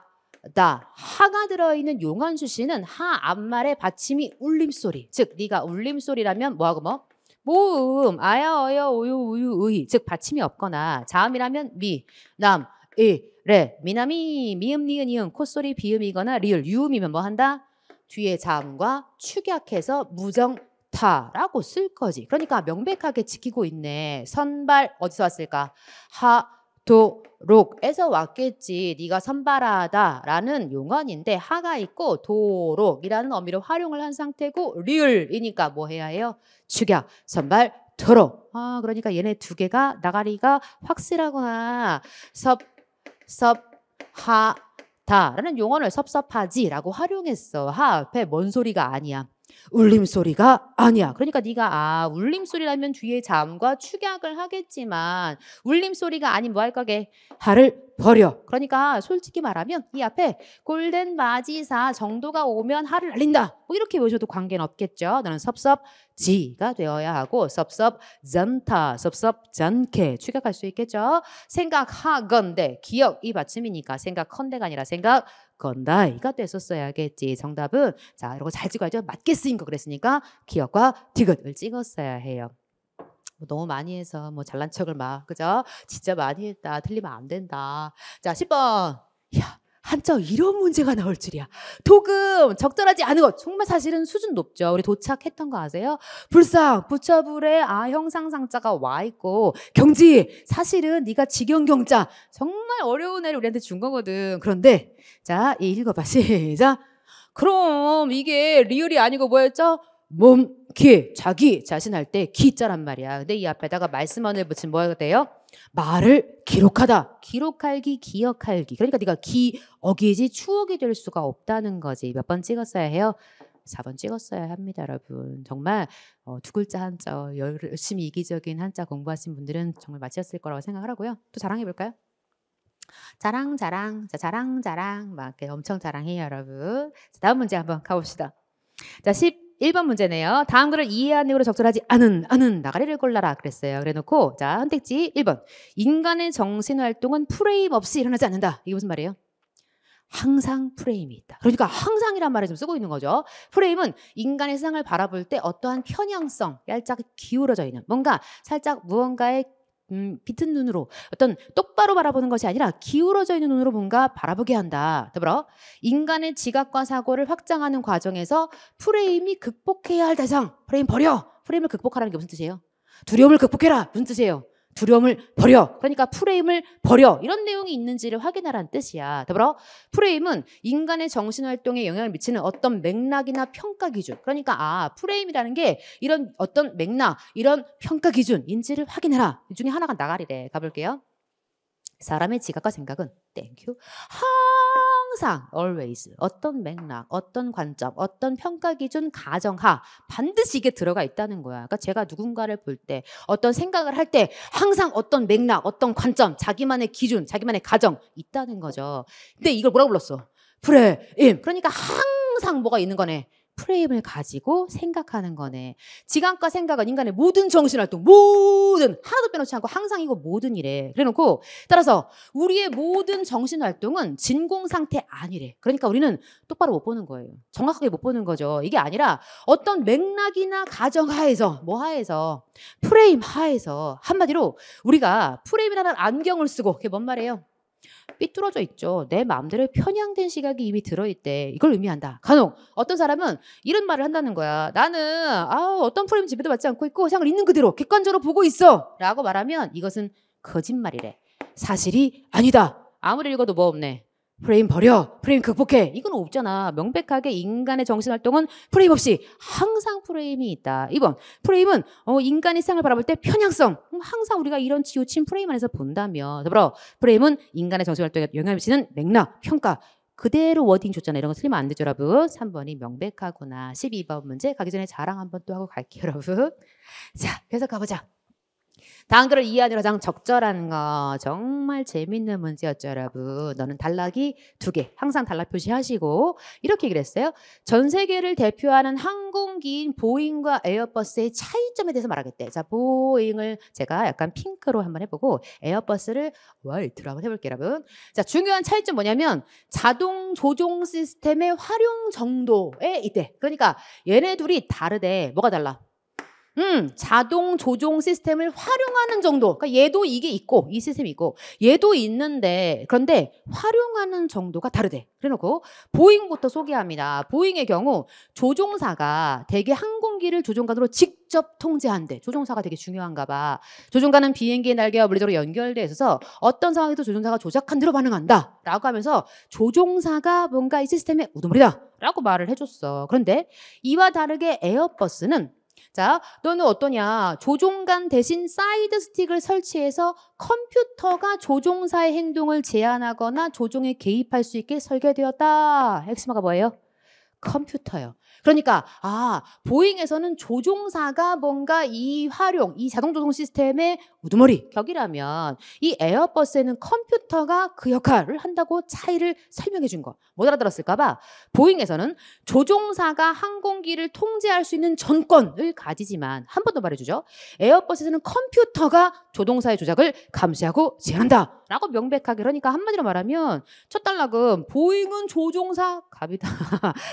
다. 하가 들어있는 용언 출신은 하 앞말의 받침이 울림소리. 즉 네가 울림소리라면 뭐하고 뭐? 모음, 아야, 어여, 우유, 우유, 의. 즉 받침이 없거나 자음이라면 미, 남, 이, 레. 미남이 미음, 니은, 이응, 콧소리 비음이거나 리을, 유음이면 뭐 한다? 뒤에 자음과 축약해서 무정타라고 쓸 거지. 그러니까 명백하게 지키고 있네. 선발 어디서 왔을까? 하도록에서 왔겠지. 네가 선발하다라는 용언인데 하가 있고 도록이라는 어미로 활용을 한 상태고 리을이니까 뭐 해야 해요? 축약, 선발, 도록. 그러니까 얘네 두 개가 나가리가 확실하거나 섭하다라는 용언을 섭섭하지라고 활용했어. 하 앞에 뭔 소리가 아니야. 울림소리가 아니야. 그러니까 네가 울림소리라면 뒤에 자음과 축약을 하겠지만 울림소리가 아닌 뭐 할 거게? 하를 버려. 그러니까 솔직히 말하면 이 앞에 골든 마지사 정도가 오면 하를 날린다. 뭐 이렇게 보셔도 관계는 없겠죠. 너는 섭섭지가 되어야 하고 섭섭전타, 섭섭전케 축약할 수 있겠죠. 생각하건대 기억 이 받침이니까 생각컨대가 아니라 생각 건다이가 됐었어야겠지. 정답은 자 이런 거 잘 찍어야죠. 맞게 쓰인 거 그랬으니까 기억과 디귿을 찍었어야 해요. 너무 많이 해서 뭐 잘난 척을 막 그죠? 진짜 많이 했다. 틀리면 안 된다. 자 10번. 야 한자 이런 문제가 나올 줄이야. 도금 적절하지 않은 것 정말 사실은 수준 높죠. 우리 도착했던 거 아세요? 불상 부처불에 형상상자가 와 있고 경지 사실은 네가 직영경자 정말 어려운 애를 우리한테 준 거거든. 그런데 자 읽어봐 시작. 그럼 이게 리을이 아니고 뭐였죠? 몸, 기, 자기 자신할 때 기자란 말이야. 근데 이 앞에다가 말씀언을 붙이면 뭐가 돼요? 말을 기록하다. 기록할기, 기억할기. 그러니까 네가 기억이지 추억이 될 수가 없다는 거지. 몇 번 찍었어야 해요? 4번 찍었어야 합니다, 여러분. 정말 두 글자 한자 열심히 이기적인 한자 공부하신 분들은 정말 맞췄을 거라고 생각을 하고요. 또 자랑해 볼까요? 자랑 자랑 자 자랑 자랑 막 이렇게 엄청 자랑해요, 여러분. 자, 다음 문제 한번 가봅시다. 자 11번 문제네요. 다음 글을 이해하는 내용으로 적절하지 않은 나가리를 골라라 그랬어요. 그래놓고 자 선택지 1번 인간의 정신활동은 프레임 없이 일어나지 않는다. 이게 무슨 말이에요? 항상 프레임이 있다. 그러니까 항상이란 말을 좀 쓰고 있는 거죠. 프레임은 인간의 세상을 바라볼 때 어떠한 편향성, 얄짝 기울어져 있는 뭔가 살짝 무언가의 비튼 눈으로 어떤 똑바로 바라보는 것이 아니라 기울어져 있는 눈으로 뭔가 바라보게 한다. 더불어 인간의 지각과 사고를 확장하는 과정에서 프레임이 극복해야 할 대상. 프레임 버려. 프레임을 극복하라는 게 무슨 뜻이에요? 두려움을 극복해라. 무슨 뜻이에요? 두려움을 버려. 그러니까 프레임을 버려. 이런 내용이 있는지를 확인하라는 뜻이야. 더불어 프레임은 인간의 정신활동에 영향을 미치는 어떤 맥락이나 평가 기준. 그러니까 프레임이라는 게 이런 어떤 맥락, 이런 평가 기준인지를 확인해라. 이 중에 하나가 나가리래. 가볼게요. 사람의 지각과 생각은 땡큐. 항상 always 어떤 맥락, 어떤 관점, 어떤 평가 기준 가정하 반드시 이게 들어가 있다는 거야. 그러니까 제가 누군가를 볼 때 어떤 생각을 할 때 항상 어떤 맥락, 어떤 관점, 자기만의 기준, 자기만의 가정 있다는 거죠. 근데 이걸 뭐라고 불렀어? 프레임. 그러니까 항상 뭐가 있는 거네. 프레임을 가지고 생각하는 거네. 지각과 생각은 인간의 모든 정신활동, 모든 하나도 빼놓지 않고 항상 이거 모든 이래. 그래놓고 따라서 우리의 모든 정신활동은 진공 상태 아니래. 그러니까 우리는 똑바로 못 보는 거예요. 정확하게 못 보는 거죠. 이게 아니라 어떤 맥락이나 가정 하에서 뭐 하에서 프레임 하에서 한마디로 우리가 프레임이라는 안경을 쓰고 그게 뭔 말이에요? 삐뚤어져 있죠. 내 마음대로 편향된 시각이 이미 들어있대. 이걸 의미한다. 간혹 어떤 사람은 이런 말을 한다는 거야. 나는 어떤 프레임 지배도 받지 않고 있고 세상을 있는 그대로 객관적으로 보고 있어 라고 말하면 이것은 거짓말이래. 사실이 아니다. 아무리 읽어도 뭐 없네. 프레임 버려. 프레임 극복해. 이건 없잖아. 명백하게 인간의 정신활동은 프레임 없이 항상 프레임이 있다. 2번. 프레임은 인간이 세상을 바라볼 때 편향성. 항상 우리가 이런 치우친 프레임 안에서 본다며. 더불어 프레임은 인간의 정신활동에 영향을 미치는 맥락, 평가. 그대로 워딩 줬잖아. 이런 거 틀리면 안 되죠, 여러분. 3번이 명백하구나. 12번 문제 가기 전에 자랑 한번 또 하고 갈게요, 여러분. 자, 계속 가보자. 다음 글을 이해하느라 가장 적절한 거 정말 재밌는 문제였죠, 여러분. 너는 단락이 2개. 항상 단락 표시하시고 이렇게 얘기를 했어요. 전 세계를 대표하는 항공기인 보잉과 에어버스의 차이점에 대해서 말하겠대. 자, 보잉을 제가 약간 핑크로 한번 해보고 에어버스를 화이트로 한번 해볼게요, 여러분. 자, 중요한 차이점 뭐냐면 자동 조종 시스템의 활용 정도에 있대. 그러니까 얘네 둘이 다르대. 뭐가 달라? 자동 조종 시스템을 활용하는 정도. 그러니까 얘도 이게 있고 이 시스템이 있고 얘도 있는데 그런데 활용하는 정도가 다르대. 그래놓고 보잉부터 소개합니다. 보잉의 경우 조종사가 대개 항공기를 조종관으로 직접 통제한대. 조종사가 되게 중요한가 봐. 조종관은 비행기의 날개와 물리적으로 연결돼 있어서 어떤 상황에도 조종사가 조작한 대로 반응한다 라고 하면서 조종사가 뭔가 이 시스템의 우두머리다 라고 말을 해줬어. 그런데 이와 다르게 에어버스는 자, 너는 어떠냐? 조종관 대신 사이드 스틱을 설치해서 컴퓨터가 조종사의 행동을 제한하거나 조종에 개입할 수 있게 설계되었다. 핵심어가 뭐예요? 컴퓨터요. 그러니까 보잉에서는 조종사가 뭔가 이 활용, 이 자동조종 시스템의 우두머리 격이라면 이 에어버스에는 컴퓨터가 그 역할을 한다고 차이를 설명해 준 거. 못 알아들었을까 봐 보잉에서는 조종사가 항공기를 통제할 수 있는 전권을 가지지만 한 번 더 말해주죠. 에어버스에서는 컴퓨터가 조종사의 조작을 감시하고 제한한다 라고 명백하게. 그러니까 한마디로 말하면 첫 단락은 보잉은 조종사 갑이다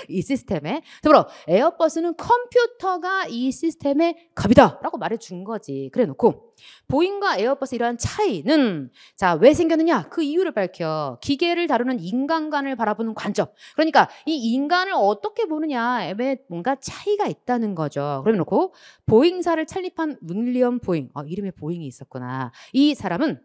이 시스템에. 더불어 에어버스는 컴퓨터가 이 시스템의 갑이다 라고 말해준 거지. 그래 놓고 보잉과 에어버스 이러한 차이는 자, 왜 생겼느냐? 그 이유를 밝혀. 기계를 다루는 인간관을 바라보는 관점. 그러니까 이 인간을 어떻게 보느냐에 뭔가 차이가 있다는 거죠. 그래 놓고 보잉사를 창립한 윌리엄 보잉. 이름에 보잉이 있었구나. 이 사람은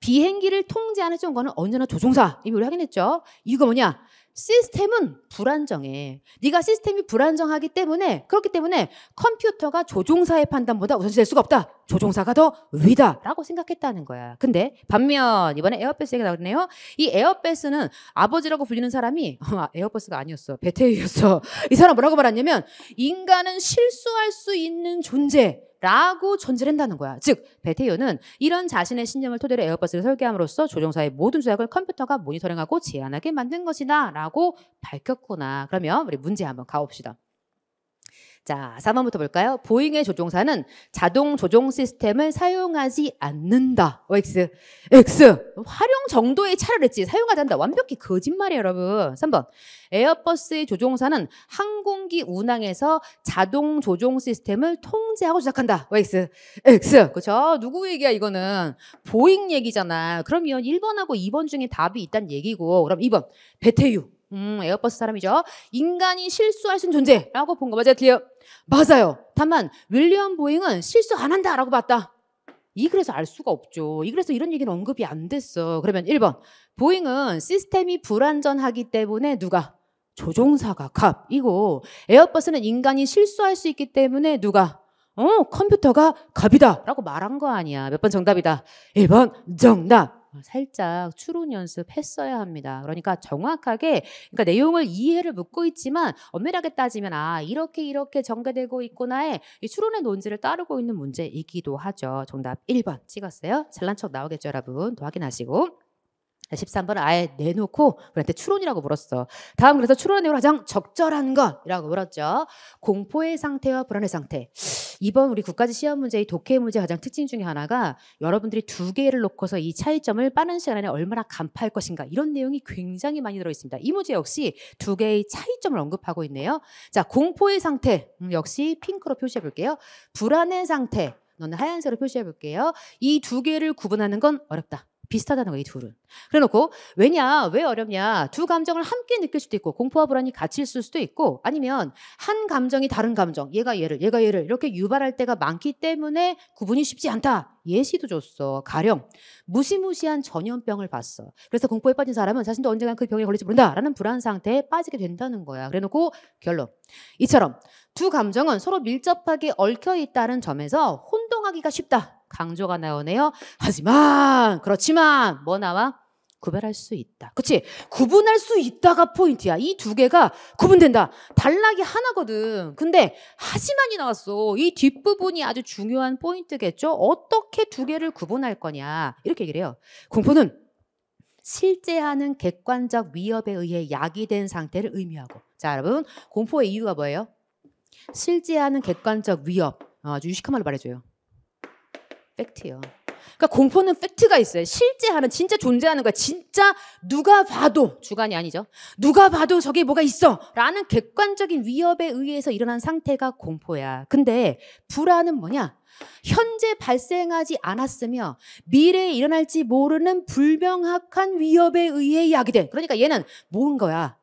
비행기를 통제하는 거는 언제나 조종사. 이거 우리 확인했죠? 이유가 뭐냐? 시스템은 불안정해. 네가 시스템이 불안정하기 때문에 그렇기 때문에 컴퓨터가 조종사의 판단보다 우선시될 수가 없다. 조종사가 더 위다 라고 생각했다는 거야. 근데 반면 이번에 에어버스 얘기가 나오네요. 이 에어버스는 아버지라고 불리는 사람이 에어버스가 아니었어. 베테유였어. 이 사람 뭐라고 말했냐면 인간은 실수할 수 있는 존재 라고 전제를 한다는 거야. 즉 베테요는 이런 자신의 신념을 토대로 에어버스를 설계함으로써 조종사의 모든 조작을 컴퓨터가 모니터링하고 제한하게 만든 것이다 라고 밝혔구나. 그러면 우리 문제 한번 가봅시다. 자, 4번부터 볼까요? 보잉의 조종사는 자동 조종 시스템을 사용하지 않는다. X. 활용 정도의 차를 했지 사용하지 않는다. 완벽히 거짓말이에요, 여러분. 3번. 에어버스의 조종사는 항공기 운항에서 자동 조종 시스템을 통제하고 조작한다. X. 그렇죠? 누구 얘기야 이거는? 보잉 얘기잖아. 그러면 1번하고 2번 중에 답이 있다는 얘기고 그럼 2번. 베테유. 에어버스 사람이죠. 인간이 실수할 수 있는 존재라고 본 거 맞아요? 클리어? 맞아요. 다만 윌리엄 보잉은 실수 안 한다라고 봤다. 이 글에서 알 수가 없죠. 이 글에서 이런 얘기는 언급이 안 됐어. 그러면 1번. 보잉은 시스템이 불안전하기 때문에 누가? 조종사가 갑이고 에어버스는 인간이 실수할 수 있기 때문에 누가? 컴퓨터가 갑이다 라고 말한 거 아니야. 몇 번 정답이다? 1번 정답. 살짝 추론 연습했어야 합니다. 그러니까 정확하게 그러니까 내용을 이해를 묻고 있지만 엄밀하게 따지면 이렇게 전개되고 있구나의 이 추론의 논지를 따르고 있는 문제이기도 하죠. 정답 1번 찍었어요. 잘난 척 나오겠죠, 여러분. 또 확인하시고. 13번은 아예 내놓고 우리한테 추론이라고 물었어. 다음 그래서 추론의 내용을 가장 적절한 것이라고 물었죠. 공포의 상태와 불안의 상태. 이번 우리 국가지 시험 문제의 독해 문제 가장 특징 중에 하나가 여러분들이 2개를 놓고서 이 차이점을 빠른 시간 안에 얼마나 간파할 것인가 이런 내용이 굉장히 많이 들어있습니다. 이 문제 역시 2개의 차이점을 언급하고 있네요. 자, 공포의 상태 역시 핑크로 표시해 볼게요. 불안의 상태 너는 하얀색으로 표시해 볼게요. 이 2개를 구분하는 건 어렵다. 비슷하다는 거야, 이 둘은. 그래놓고 왜 어렵냐? 두 감정을 함께 느낄 수도 있고 공포와 불안이 같이 있을 수도 있고 아니면 한 감정이 다른 감정, 얘가 얘를 이렇게 유발할 때가 많기 때문에 구분이 쉽지 않다. 예시도 줬어. 가령 무시무시한 전염병을 봤어. 그래서 공포에 빠진 사람은 자신도 언젠간 그 병에 걸릴지 모른다라는 불안 상태에 빠지게 된다는 거야. 그래놓고 결론. 이처럼 두 감정은 서로 밀접하게 얽혀 있다는 점에서 혼동하기가 쉽다. 강조가 나오네요. 그렇지만 뭐 나와? 구별할 수 있다. 그치? 구분할 수 있다가 포인트야. 이 두 개가 구분된다. 단락이 하나거든. 근데 하지만이 나왔어. 이 뒷부분이 아주 중요한 포인트겠죠? 어떻게 두 개를 구분할 거냐. 이렇게 얘기를 해요. 공포는 실제하는 객관적 위협에 의해 야기된 상태를 의미하고. 자, 여러분. 공포의 이유가 뭐예요? 실제하는 객관적 위협. 아주 유식한 말로 말해줘요. 팩트요. 그러니까 공포는 팩트가 있어요. 실제하는 진짜 존재하는 거야. 진짜 누가 봐도 주관이 아니죠. 누가 봐도 저게 뭐가 있어 라는 객관적인 위협에 의해서 일어난 상태가 공포야. 근데 불안은 뭐냐? 현재 발생하지 않았으며 미래에 일어날지 모르는 불명확한 위협에 의해 야기된. 그러니까 얘는 뭔 거야?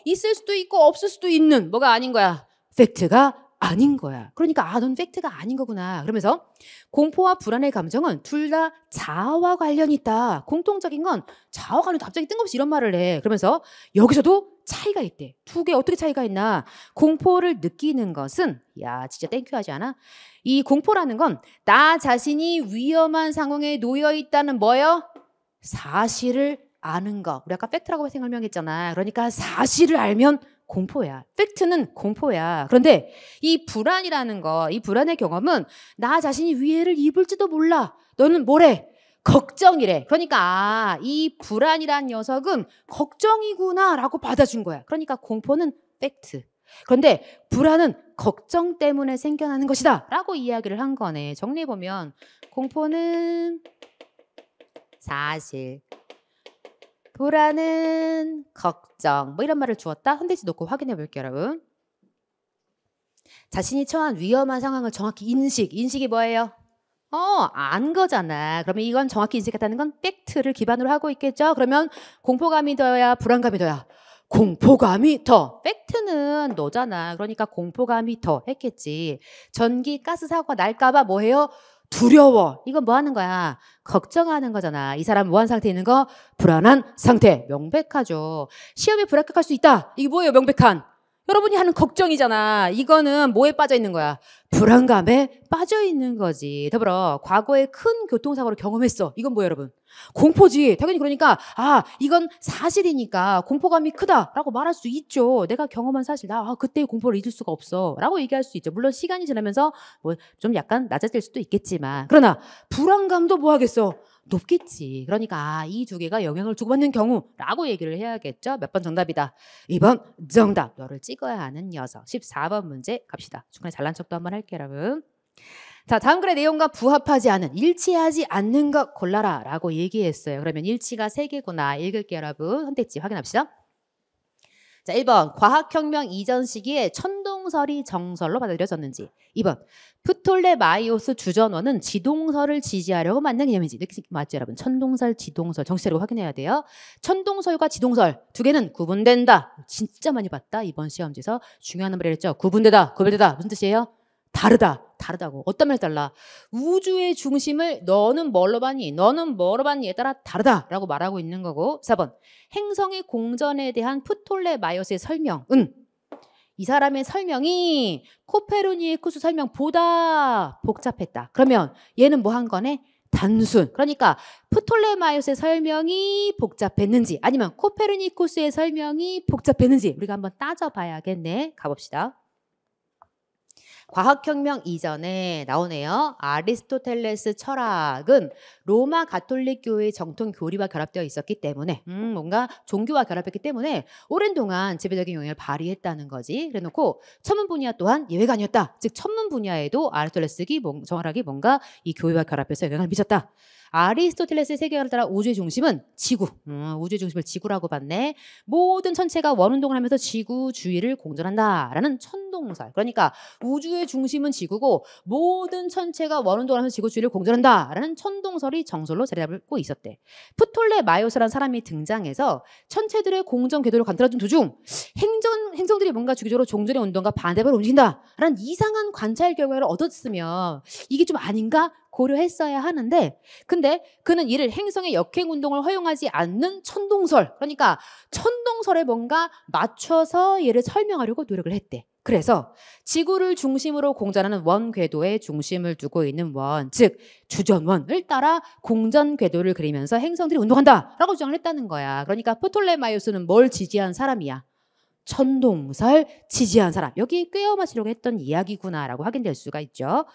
있을 수도 있고 없을 수도 있는 뭐가 아닌 거야. 팩트가 아닌 거야. 그러니까 넌 팩트가 아닌 거구나. 그러면서 공포와 불안의 감정은 둘 다 자아와 관련이 있다. 공통적인 건 자아와 관련 갑자기 뜬금없이 이런 말을 해. 그러면서 여기서도 차이가 있대. 두 개 어떻게 차이가 있나? 공포를 느끼는 것은 진짜 땡큐 하지 않아? 이 공포라는 건 나 자신이 위험한 상황에 놓여 있다는 뭐예요? 사실을 아는 거. 우리 아까 팩트라고 설명했잖아. 그러니까 사실을 알면 공포야. 팩트는 공포야. 그런데 이 불안이라는 거, 이 불안의 경험은 나 자신이 위해를 입을지도 몰라. 너는 뭐래? 걱정이래. 그러니까 이 불안이란 녀석은 걱정이구나 라고 받아준 거야. 그러니까 공포는 팩트. 그런데 불안은 걱정 때문에 생겨나는 것이다 라고 이야기를 한 거네. 정리해보면 공포는 사실, 불안은 걱정, 뭐 이런 말을 주었다. 선택지 놓고 확인해 볼게요, 여러분. 자신이 처한 위험한 상황을 정확히 인식이 뭐예요? 안 거잖아. 그러면 이건 정확히 인식했다는 건 팩트를 기반으로 하고 있겠죠. 그러면 공포감이 더야, 불안감이 더야? 공포감이 더. 팩트는 너잖아. 그러니까 공포감이 더 했겠지. 전기, 가스 사고가 날까봐 뭐 해요? 두려워. 이건 뭐 하는 거야? 걱정하는 거잖아. 이 사람 뭐한 상태에 있는 거? 불안한 상태. 명백하죠. 시험에 불합격할 수 있다. 이게 뭐예요? 명백한. 여러분이 하는 걱정이잖아. 이거는 뭐에 빠져 있는 거야? 불안감에 빠져 있는 거지. 더불어 과거에 큰 교통사고를 경험했어. 이건 뭐예요, 여러분? 공포지. 당연히 그러니까 이건 사실이니까 공포감이 크다라고 말할 수 있죠. 내가 경험한 사실. 그때의 공포를 잊을 수가 없어 라고 얘기할 수 있죠. 물론 시간이 지나면서 뭐 좀 약간 낮아질 수도 있겠지만 그러나 불안감도 뭐 하겠어? 높겠지. 그러니까 이 두 개가 영향을 주고받는 경우라고 얘기를 해야겠죠. 몇 번 정답이다. 2번 정답. 너를 찍어야 하는 녀석. 14번 문제 갑시다. 중간에 잘난 척도 한번 할게요, 여러분. 자, 다음 글의 내용과 부합하지 않은, 일치하지 않는 것 골라라 라고 얘기했어요. 그러면 일치가 3개구나. 읽을게요, 여러분. 선택지 확인합시다. 자, 1번 과학혁명 이전 시기에 천동설이 정설로 받아들여졌는지. 2번 프톨레마이오스 주전원은 지동설을 지지하려고 만든 개념인지. 이렇게 맞죠, 여러분? 천동설, 지동설 정시 차리고 확인해야 돼요. 천동설과 지동설 두 개는 구분된다. 진짜 많이 봤다. 이번 시험지에서 중요한 말을 했죠. 구분되다. 무슨 뜻이에요? 다르다고. 어떤 면에서 달라? 우주의 중심을 너는 뭘로 봤니? 너는 뭐로 봤니에 따라 다르다라고 말하고 있는 거고. 4번 행성의 공전에 대한 프톨레마이오스의 설명은 이 사람의 설명이 코페르니쿠스 설명보다 복잡했다. 그러면 얘는 뭐 한 거네? 단순. 그러니까 프톨레마이오스의 설명이 복잡했는지 아니면 코페르니쿠스의 설명이 복잡했는지 우리가 한번 따져봐야겠네. 가봅시다. 과학혁명 이전에 나오네요. 아리스토텔레스 철학은 로마 가톨릭 교회의 정통 교리와 결합되어 있었기 때문에 뭔가 종교와 결합했기 때문에 오랜 동안 지배적인 영향을 발휘했다는 거지. 그래놓고 천문 분야 또한 예외가 아니었다. 즉 천문 분야에도 아리스토텔레스가 정확하게 뭔가 이 교회와 결합해서 영향을 미쳤다. 아리스토텔레스의 세계관을 따라 우주의 중심은 지구. 우주의 중심을 지구라고 봤네. 모든 천체가 원운동을 하면서 지구 주위를 공전한다라는 천동설. 그러니까 우주의 우주의 중심은 지구고 모든 천체가 원운동을 하면서 지구 주위를 공전한다라는 천동설이 정설로 자리 잡고 있었대. 프톨레마이오스라는 사람이 등장해서 천체들의 공전 궤도를 관찰하던 도중 행성들이 뭔가 주기적으로 종전의 운동과 반대로 움직인다라는 이상한 관찰 결과를 얻었으면 이게 좀 아닌가 고려했어야 하는데, 근데 그는 이를 행성의 역행 운동을 허용하지 않는 천동설, 그러니까 천동설에 뭔가 맞춰서 얘를 설명하려고 노력을 했대. 그래서 지구를 중심으로 공전하는 원 궤도에 중심을 두고 있는 원, 즉 주전원을 따라 공전 궤도를 그리면서 행성들이 운동한다라고 주장을 했다는 거야. 그러니까 프톨레마이오스는 뭘 지지한 사람이야? 천동설 지지한 사람. 여기 꿰어 맞추려고 했던 이야기구나라고 확인될 수가 있죠.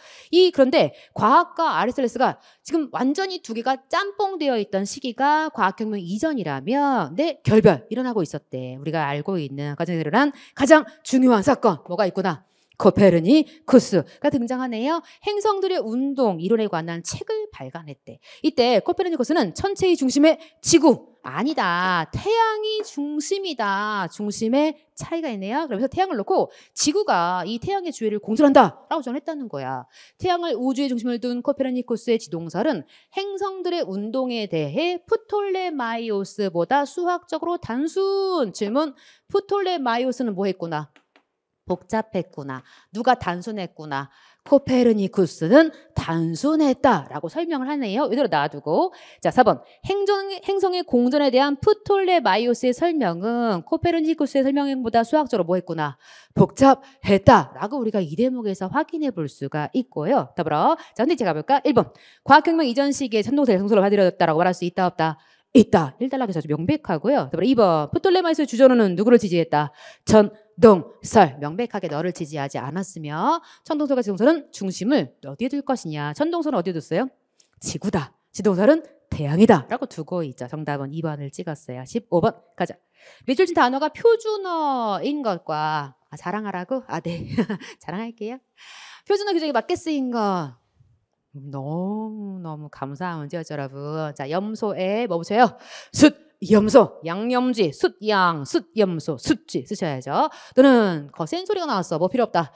그런데 과학과 아리스토텔레스가 지금 완전히 두 개가 짬뽕되어 있던 시기가 과학혁명 이전이라면 결별 일어나고 있었대. 우리가 알고 있는 과정에 일어난 가장 중요한 사건 뭐가 있구나. 코페르니쿠스가 등장하네요. 행성들의 운동 이론에 관한 책을 발간했대. 이때 코페르니쿠스는 천체의 중심에 지구 아니다. 태양이 중심이다. 중심에 차이가 있네요. 그러면서 태양을 놓고 지구가 이 태양의 주위를 공전한다라고 주장했다는 거야. 태양을 우주의 중심을 둔 코페르니쿠스의 지동설은 행성들의 운동에 대해 프톨레마이오스보다 수학적으로 단순. 질문, 프톨레마이오스는 뭐 했구나? 복잡했구나. 누가 단순했구나. 코페르니쿠스는 단순했다라고 설명을 하네요. 이대로 놔두고. 자, 4번. 행성의 공전에 대한 프톨레마이오스의 설명은 코페르니쿠스의 설명보다 수학적으로 뭐 했구나. 복잡했다라고 우리가 이 대목에서 확인해 볼 수가 있고요. 더불어. 자, 근데 제가 볼까? 1번. 과학혁명 이전 시기에 천동설 성설을 받아들였다라고 말할 수 있다 없다? 있다. 1단락에서 아주 명백하고요. 더불어 2번. 프톨레마이오스의 주전원은 누구를 지지했다? 천동설. 명백하게 너를 지지하지 않았으며 천동설과 지동설은 중심을 어디에 둘 것이냐. 천동설은 어디에 뒀어요? 지구다. 지동설은 태양이다 라고 두고 있죠. 정답은 2번을 찍었어요. 15번 가자. 밑줄 친 단어가 표준어인 것과 자랑하라고? 네. 자랑할게요. 표준어 규정에 맞게 쓰인 것 너무너무 감사한 문제였죠, 여러분. 자, 염소에 뭐 붙여요? 숫, 염소, 양염쥐, 숫양, 숫염소, 숫쥐 쓰셔야죠. 너는 거센 소리가 나왔어. 뭐 필요 없다.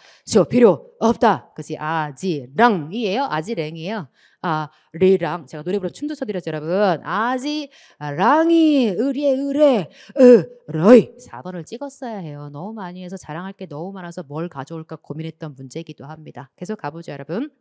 필요 없다. 그치? 아지랑이에요. 아지랭이에요. 리랑. 제가 노래 부르 춤도 춰드렸죠, 여러분. 아지랑이 의뢰 으러이. 4번을 찍었어야 해요. 너무 많이 해서 자랑할 게 너무 많아서 뭘 가져올까 고민했던 문제이기도 합니다. 계속 가보죠, 여러분.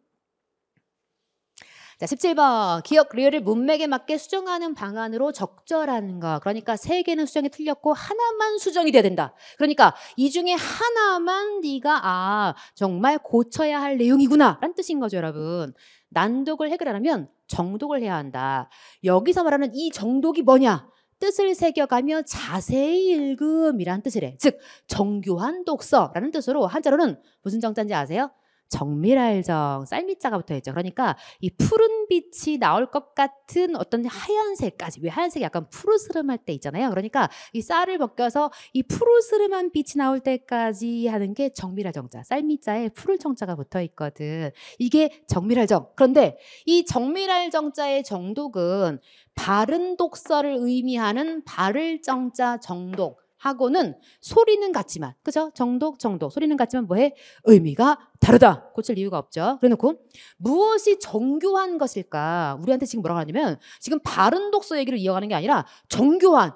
자, 17번. 기억 리을을 문맥에 맞게 수정하는 방안으로 적절한 거. 그러니까 3개는 수정이 틀렸고 하나만 수정이 돼야 된다. 그러니까 이 중에 하나만 네가 정말 고쳐야 할 내용이구나 라는 뜻인 거죠, 여러분. 난독을 해결하려면 정독을 해야 한다. 여기서 말하는 이 정독이 뭐냐? 뜻을 새겨가며 자세히 읽음이란 뜻이래. 즉 정교한 독서라는 뜻으로 한자로는 무슨 정자인지 아세요? 정밀할 정, 쌀미자가 붙어있죠. 그러니까 이 푸른 빛이 나올 것 같은 어떤 하얀색까지. 왜 하얀색이 약간 푸르스름할 때 있잖아요. 그러니까 이 쌀을 벗겨서 이 푸르스름한 빛이 나올 때까지 하는 게 정밀할 정자. 쌀미자에 푸른 정자가 붙어있거든. 이게 정밀할 정. 그런데 이 정밀할 정자의 정독은 바른 독서를 의미하는 바를 정자 정독 하고는 소리는 같지만, 그죠? 정독 소리는 같지만 뭐해? 의미가 다르다. 고칠 이유가 없죠. 그래놓고 무엇이 정교한 것일까? 우리한테 지금 뭐라고 하냐면 지금 바른 독서 얘기를 이어가는 게 아니라 정교한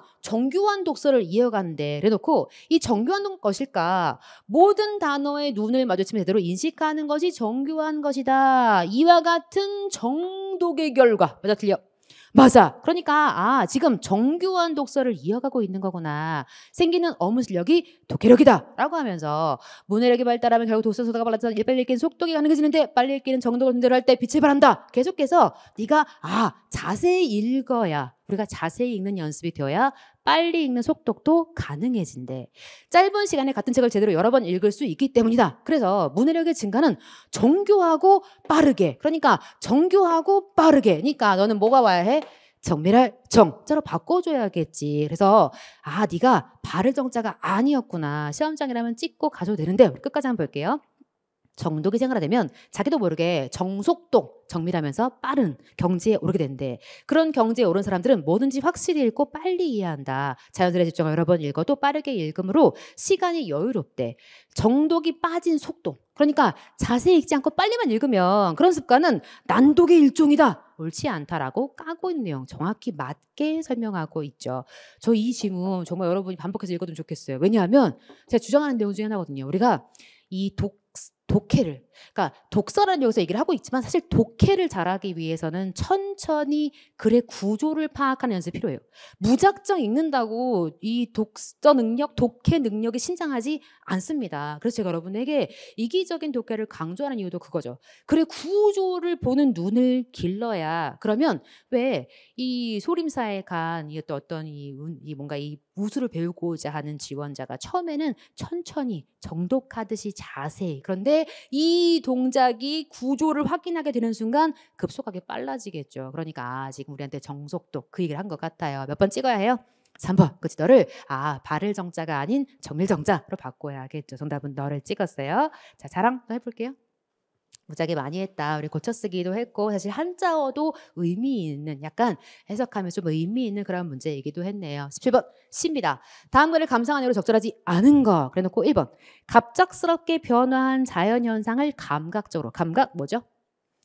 독서를 이어가는데, 그래놓고 이 정교한 것일까? 모든 단어의 눈을 마주치면 제대로 인식하는 것이 정교한 것이다. 이와 같은 정독의 결과. 맞아, 틀려? 맞아. 그러니까 지금 정교한 독서를 이어가고 있는 거구나. 생기는 어무 실력이 독해력이다 라고 하면서 문해력이 발달하면 결국 독서 속도가 빨라져서 빨리 읽기는 속독이 가능해지는데 빨리 읽기는 정독을 문제로 할 때 빛을 발한다. 계속해서 네가 자세히 읽어야, 우리가 자세히 읽는 연습이 되어야 빨리 읽는 속독도 가능해진대. 짧은 시간에 같은 책을 제대로 여러 번 읽을 수 있기 때문이다. 그래서 문해력의 증가는 정교하고 빠르게, 그러니까 정교하고 빠르게. 그러니까 너는 뭐가 와야 해? 정밀할 정자로 바꿔줘야겠지. 그래서 네가 바를 정자가 아니었구나. 시험장이라면 찍고 가셔도 되는데 우리 끝까지 한번 볼게요. 정독이 생활화되면 자기도 모르게 정속독, 정밀하면서 빠른 경지에 오르게 된대. 그런 경지에 오른 사람들은 뭐든지 확실히 읽고 빨리 이해한다. 자연스레 집중을 여러 번 읽어도 빠르게 읽음으로 시간이 여유롭대. 정독이 빠진 속독, 그러니까 자세히 읽지 않고 빨리만 읽으면 그런 습관은 난독의 일종이다. 옳지 않다라고 까고 있는 내용 정확히 맞게 설명하고 있죠. 저 이 지문 정말 여러분이 반복해서 읽어두면 좋겠어요. 왜냐하면 제가 주장하는 내용 중에 하나거든요. 우리가 이 독해를, 그러니까 독서라는 여기서 얘기를 하고 있지만 사실 독해를 잘하기 위해서는 천천히 글의 구조를 파악하는 연습이 필요해요. 무작정 읽는다고 이 독서 능력, 독해 능력이 신장하지 않습니다. 그래서 제가 여러분에게 이기적인 독해를 강조하는 이유도 그거죠. 글의 구조를 보는 눈을 길러야, 그러면 왜 이 소림사에 간 이 어떤 이 뭔가 이 무술을 배우고자 하는 지원자가 처음에는 천천히 정독하듯이 자세히, 그런데 이 동작이 구조를 확인하게 되는 순간 급속하게 빨라지겠죠. 그러니까 지금 우리한테 정속독 그 얘기를 한 것 같아요. 몇 번 찍어야 해요? 3번. 그치, 너를 발을 정자가 아닌 정밀 정자로 바꿔야겠죠. 정답은 너를 찍었어요. 자, 자랑 또 해볼게요. 무지하게 많이 했다. 우리 고쳐쓰기도 했고 사실 한자어도 의미 있는, 약간 해석하면 좀 의미 있는 그런 문제이기도 했네요. 17번 C입니다. 다음 글을 감상한 이유로 적절하지 않은 거 그래놓고 1번 갑작스럽게 변화한 자연현상을 감각적으로, 감각 뭐죠?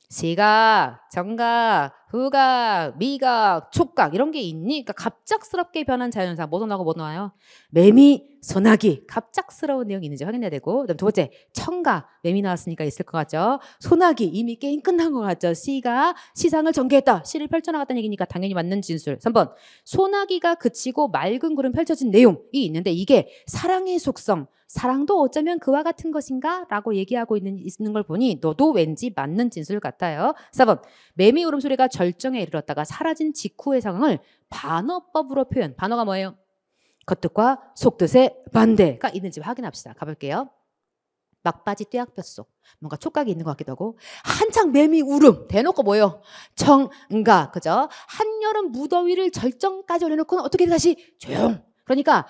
시각, 정각, 후각, 미각, 촉각 이런 게 있니? 그러니까 갑작스럽게 변한 자연현상 뭐 나오고 뭐 나와요? 매미, 소나기, 갑작스러운 내용이 있는지 확인해야 되고, 그다음 두 번째 청각, 매미 나왔으니까 있을 것 같죠? 소나기, 이미 게임 끝난 것 같죠? C가 시상을 전개했다, 시를 펼쳐나갔다는 얘기니까 당연히 맞는 진술. 3번 소나기가 그치고 맑은 구름 펼쳐진 내용이 있는데 이게 사랑의 속성, 사랑도 어쩌면 그와 같은 것인가? 라고 얘기하고 있는 걸 보니 너도 왠지 맞는 진술 같아요. 4번 매미 울음소리가 절정에 이르렀다가 사라진 직후의 상황을 반어법으로 표현. 반어가 뭐예요? 겉뜻과 속뜻의 반대가 있는지 확인합시다. 가볼게요. 막바지 뙤약볕 속 뭔가 촉각이 있는 것 같기도 하고, 한창 매미 울음 대놓고 뭐예요? 청가, 그죠? 한여름 무더위를 절정까지 올려놓고는 어떻게 다시 조용. 그러니까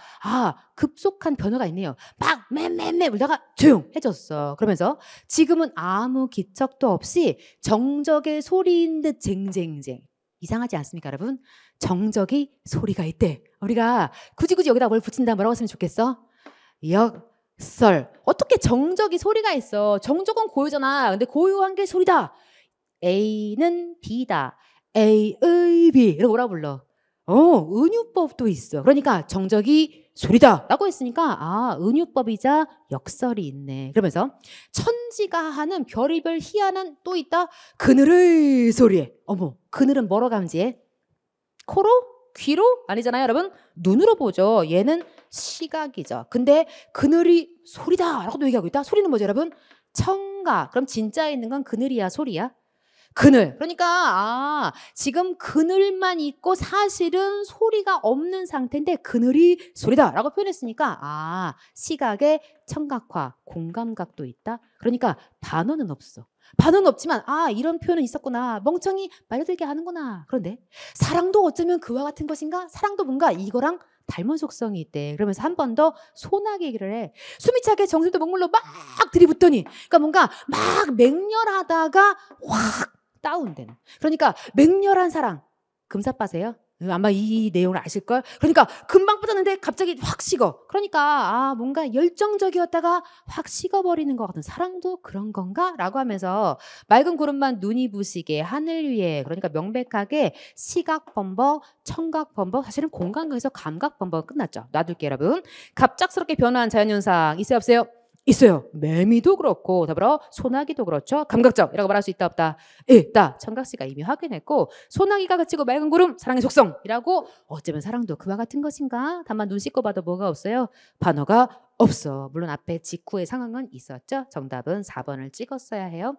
급속한 변화가 있네요. 막 맴 울다가 조용해졌어. 그러면서 지금은 아무 기척도 없이 정적의 소리인 듯 쟁쟁쟁. 이상하지 않습니까, 여러분? 정적이 소리가 있대. 우리가 굳이 여기다 뭘 붙인다 뭐라고 쓰면 좋겠어? 역설. 어떻게 정적이 소리가 있어? 정적은 고유잖아. 근데 고유한 게 소리다. A는 B다. A의 B. 이런 뭐라 불러? 은유법도 있어. 그러니까 정적이 소리다 라고 했으니까 은유법이자 역설이 있네. 그러면서 천지가 하는 별의별 희한한 또 있다. 그늘의 소리에. 어머, 그늘은 뭐로 감지해? 코로? 귀로? 아니잖아요, 여러분. 눈으로 보죠. 얘는 시각이죠. 근데 그늘이 소리다 라고도 얘기하고 있다. 소리는 뭐죠, 여러분? 청각. 그럼 진짜 있는 건 그늘이야, 소리야? 그늘. 그러니까 지금 그늘만 있고 사실은 소리가 없는 상태인데 그늘이 소리다라고 표현했으니까 시각의 청각화, 공감각도 있다. 그러니까 반어는 없어. 반어는 없지만 이런 표현은 있었구나. 멍청이 말려들게 하는구나. 그런데 사랑도 어쩌면 그와 같은 것인가? 사랑도 뭔가 이거랑 닮은 속성이 있대. 그러면서 한 번 더 소나기 얘기를 해. 숨이 차게 정신도 먹물로 막 들이붙더니, 그러니까 뭔가 막 맹렬하다가 확 다운되는. 그러니까 맹렬한 사랑. 금사빠세요? 아마 이 내용을 아실걸? 그러니까 금방 빠졌는데 갑자기 확 식어. 그러니까 뭔가 열정적이었다가 확 식어버리는 것 같은 사랑도 그런 건가? 라고 하면서 맑은 구름만 눈이 부시게 하늘 위에, 그러니까 명백하게 시각 범벅, 청각 범벅, 사실은 공간에서 감각 범벅 끝났죠. 놔둘게요, 여러분. 갑작스럽게 변화한 자연현상 있어요, 없어요? 있어요. 매미도 그렇고 더불어 소나기도 그렇죠. 감각적이라고 말할 수 있다, 없다? 있다. 청각씨가 이미 확인했고, 소나기가 그치고 맑은 구름 사랑의 속성이라고, 어쩌면 사랑도 그와 같은 것인가? 다만 눈 씻고 봐도 뭐가 없어요? 반어가 없어. 물론 앞에 직후의 상황은 있었죠. 정답은 4번을 찍었어야 해요.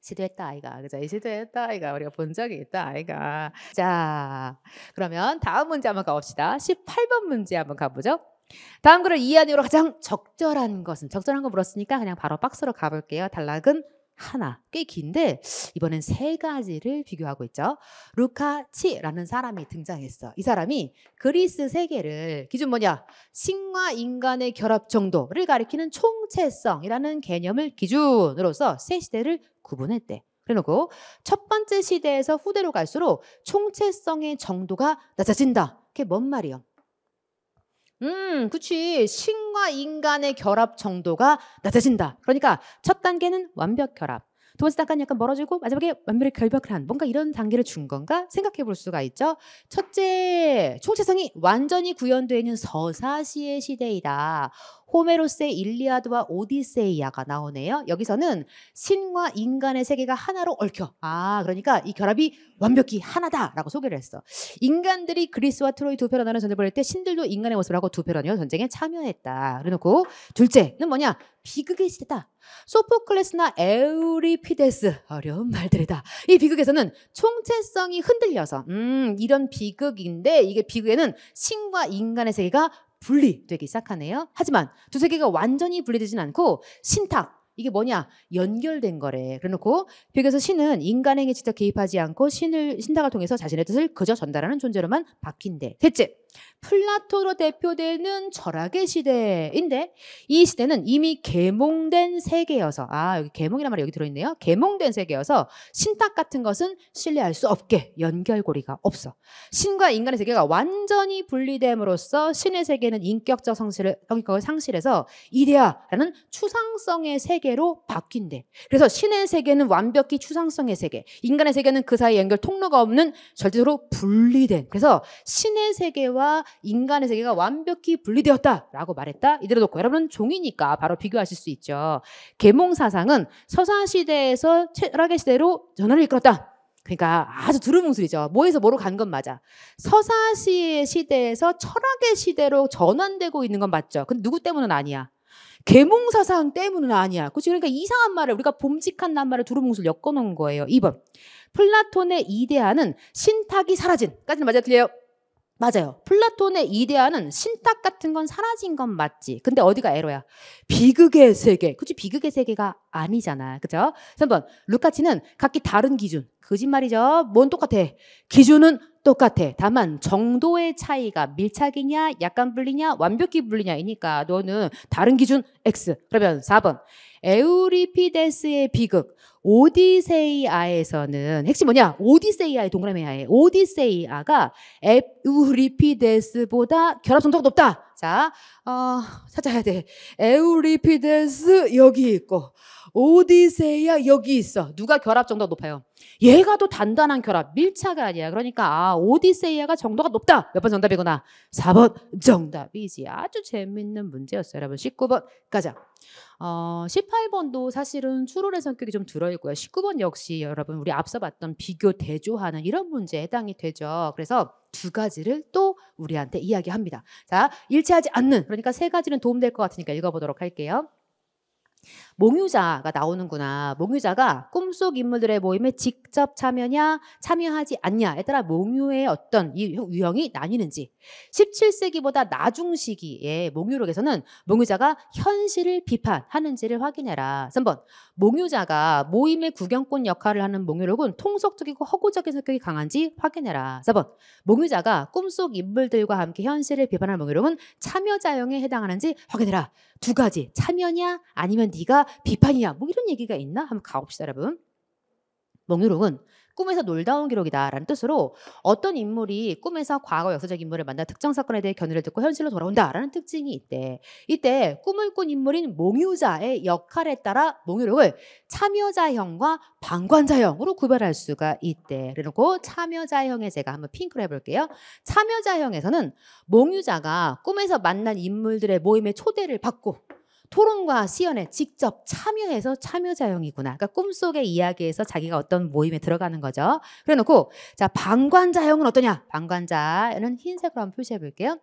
시도했다 아이가. 그죠? 시도했다 아이가. 우리가 본 적이 있다 아이가. 자, 그러면 다음 문제 한번 가봅시다. 18번 문제 한번 가보죠. 다음 글을 이해하는 이유로 가장 적절한 것은, 적절한 거 물었으니까 그냥 바로 박스로 가볼게요. 단락은 하나, 꽤 긴데 이번엔 세 가지를 비교하고 있죠. 루카치라는 사람이 등장했어. 이 사람이 그리스 세계를, 기준 뭐냐? 신과 인간의 결합 정도를 가리키는 총체성이라는 개념을 기준으로서 세 시대를 구분했대. 그래놓고 첫 번째 시대에서 후대로 갈수록 총체성의 정도가 낮아진다. 그게 뭔 말이야? 그치. 신과 인간의 결합 정도가 낮아진다. 그러니까 첫 단계는 완벽 결합. 두 번째 단계는 약간 멀어지고 마지막에 완벽히 결벽을 한 뭔가 이런 단계를 준 건가 생각해 볼 수가 있죠. 첫째, 총체성이 완전히 구현되어 있는 서사시의 시대이다. 호메로스의 일리아드와 오디세이아가 나오네요. 여기서는 신과 인간의 세계가 하나로 얽혀. 그러니까 이 결합이 완벽히 하나다라고 소개를 했어. 인간들이 그리스와 트로이 두 패로 나눠 전쟁을 벌일 때 신들도 인간의 모습을 하고 두 패로 나눠 전쟁에 참여했다. 그래놓고 둘째는 뭐냐? 비극의 시대다. 소포클레스나 에우리피데스 어려운 말들이다. 이 비극에서는 총체성이 흔들려서 이런 비극인데 이게 비극에는 신과 인간의 세계가 분리되기 시작하네요. 하지만 두 세계가 완전히 분리되진 않고 신탁 이게 뭐냐? 연결된 거래. 그래놓고 비극에서 신은 인간에게 직접 개입하지 않고 신탁을 통해서 자신의 뜻을 그저 전달하는 존재로만 바뀐대. 셋째, 플라토로 대표되는 철학의 시대인데 이 시대는 이미 계몽된 세계여서 여기 계몽이란 말이 여기 들어있네요. 계몽된 세계여서 신탁 같은 것은 신뢰할 수 없게 연결고리가 없어. 신과 인간의 세계가 완전히 분리됨으로써 신의 세계는 인격적 성격을 상실해서 이데아라는 추상성의 세계로 바뀐대. 그래서 신의 세계는 완벽히 추상성의 세계, 인간의 세계는 그 사이 연결 통로가 없는 절대로 분리된. 그래서 신의 세계와 인간의 세계가 완벽히 분리되었다라고 말했다. 이대로 놓고 여러분은 종이니까 바로 비교하실 수 있죠. 계몽사상은 서사시대에서 철학의 시대로 전환을 이끌었다. 그러니까 아주 두루뭉술이죠. 뭐에서 뭐로 간 건 맞아. 서사시의 시대에서 철학의 시대로 전환되고 있는 건 맞죠. 근데 누구 때문은 아니야. 계몽사상 때문은 아니야. 그렇지? 그러니까 이상한 말을 우리가 봄직한 낱말을 두루뭉술 엮어놓은 거예요. 2번. 플라톤의 이데아는 신탁이 사라진. 까지는 맞아요? 틀려요? 맞아요. 플라톤의 이데아는 신탁 같은 건 사라진 건 맞지. 근데 어디가 에러야? 비극의 세계. 그치? 비극의 세계가 아니잖아. 그죠? 3번. 루카치는 각기 다른 기준. 거짓말이죠. 뭔 똑같아? 기준은 똑같아. 다만 정도의 차이가 밀착이냐, 약간 분리냐, 완벽히 분리냐이니까 너는 다른 기준 X. 그러면 4번. 에우리피데스의 비극. 오디세이아에서는 핵심 뭐냐? 오디세이아의 동그라미하에 오디세이아가 에우리피데스보다 결합 정도가 높다. 자, 찾아야 돼. 에우리피데스 여기 있고 오디세이아 여기 있어. 누가 결합 정도가 높아요? 얘가 더 단단한 결합, 밀착이 아니야. 그러니까 오디세이아가 정도가 높다. 몇 번 정답이구나. 4번 정답이지. 아주 재밌는 문제였어요. 여러분 19번 가자. 18번도 사실은 추론의 성격이 좀 들어있고요. 19번 역시 여러분 우리 앞서 봤던 비교 대조하는 이런 문제에 해당이 되죠. 그래서 두 가지를 또 우리한테 이야기합니다. 자, 일치하지 않는, 그러니까 세 가지는 도움될 것 같으니까 읽어보도록 할게요. 몽유자가 나오는구나. 몽유자가 꿈속 인물들의 모임에 직접 참여냐 참여하지 않냐에 따라 몽유의 어떤 유형이 나뉘는지. 17세기보다 나중 시기에 몽유록에서는 몽유자가 현실을 비판하는지를 확인해라. 3번. 몽유자가 모임의 구경꾼 역할을 하는 몽유록은 통속적이고 허구적인 성격이 강한지 확인해라. 4번. 몽유자가 꿈속 인물들과 함께 현실을 비판하는 몽유록은 참여자형에 해당하는지 확인해라. 두 가지. 참여냐 아니면 네가 비판이야. 뭐 이런 얘기가 있나? 한번 가봅시다 여러분. 몽유록은 꿈에서 놀다 온 기록이다라는 뜻으로 어떤 인물이 꿈에서 과거 역사적 인물을 만나 특정 사건에 대해 견해를 듣고 현실로 돌아온다라는 특징이 있대. 이때 꿈을 꾼 인물인 몽유자의 역할에 따라 몽유록을 참여자형과 방관자형으로 구별할 수가 있대. 그래놓고 참여자형에 제가 한번 핑크로 해볼게요. 참여자형에서는 몽유자가 꿈에서 만난 인물들의 모임에 초대를 받고 토론과 시연에 직접 참여해서 참여자형이구나. 그러니까 꿈속의 이야기에서 자기가 어떤 모임에 들어가는 거죠. 그래놓고 자 방관자형은 어떠냐? 방관자는 흰색으로 한번 표시해 볼게요.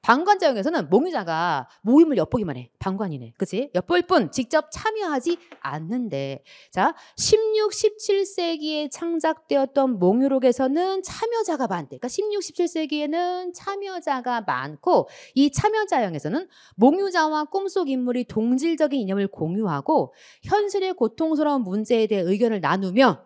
방관자형에서는 몽유자가 모임을 엿보기만 해. 방관이네. 그치? 엿볼 뿐 직접 참여하지 않는데. 자, 16, 17세기에 창작되었던 몽유록에서는 참여자가 많대. 그러니까 16, 17세기에는 참여자가 많고 이 참여자형에서는 몽유자와 꿈속 인물이 동질적인 이념을 공유하고 현실의 고통스러운 문제에 대해 의견을 나누며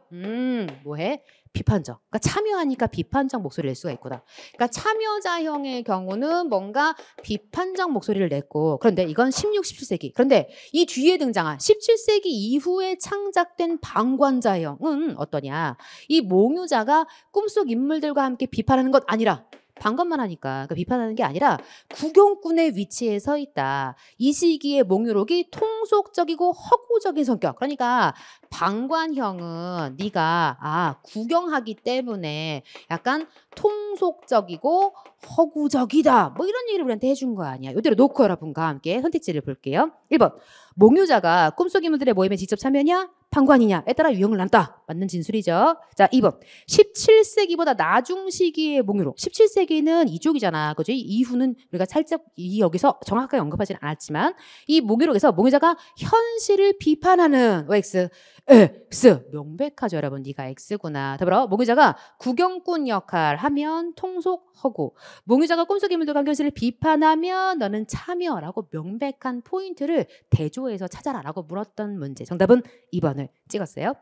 뭐해? 비판적. 그러니까 참여하니까 비판적 목소리를 낼 수가 있구나. 그러니까 참여자형의 경우는 뭔가 비판적 목소리를 냈고 그런데 이건 16, 17세기. 그런데 이 뒤에 등장한 17세기 이후에 창작된 방관자형은 어떠냐. 이 몽유자가 꿈속 인물들과 함께 비판하는 것 아니라 방관만 하니까 그 비판하는 게 아니라 구경꾼의 위치에 서 있다. 이 시기에 몽유록이 통속적이고 허구적인 성격. 그러니까 방관형은 네가 구경하기 때문에 약간 통속적이고 허구적이다. 뭐 이런 얘기를 우리한테 해준 거 아니야. 이대로 놓고 여러분과 함께 선택지를 볼게요. 1번. 몽유자가 꿈속 인물들의 모임에 직접 참여냐? 방관이냐에 따라 유형을 나눈다. 맞는 진술이죠. 자, 2번. 17세기보다 나중 시기의 몽유록. 17세기는 이쪽이잖아. 그죠? 이후는 우리가 살짝 여기서 정확하게 언급하지는 않았지만 이 몽유록에서 몽유자가 현실을 비판하는 OX. X. 명백하죠, 여러분. 네가 X구나. 더불어 몽유자가 구경꾼 역할 하면 통속 허구. 몽유자가 꿈속 인물들과 현실을 비판하면 너는 참여라고 명백한 포인트를 대조해서 찾아라라고 물었던 문제. 정답은 2번을 찍었어요.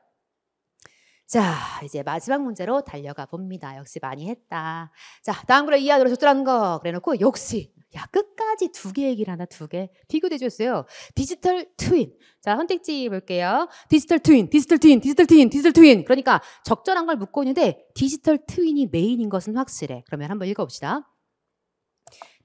자, 이제 마지막 문제로 달려가 봅니다. 역시 많이 했다. 자, 다음 글을 이해하도록 적절한 거 그래놓고 역시 끝까지 2개 얘기를 하나 2개 비교대조했어요. 디지털 트윈. 자, 선택지 볼게요. 디지털 트윈, 디지털 트윈, 디지털 트윈, 디지털 트윈. 그러니까 적절한 걸 묻고 있는데 디지털 트윈이 메인인 것은 확실해. 그러면 한번 읽어봅시다.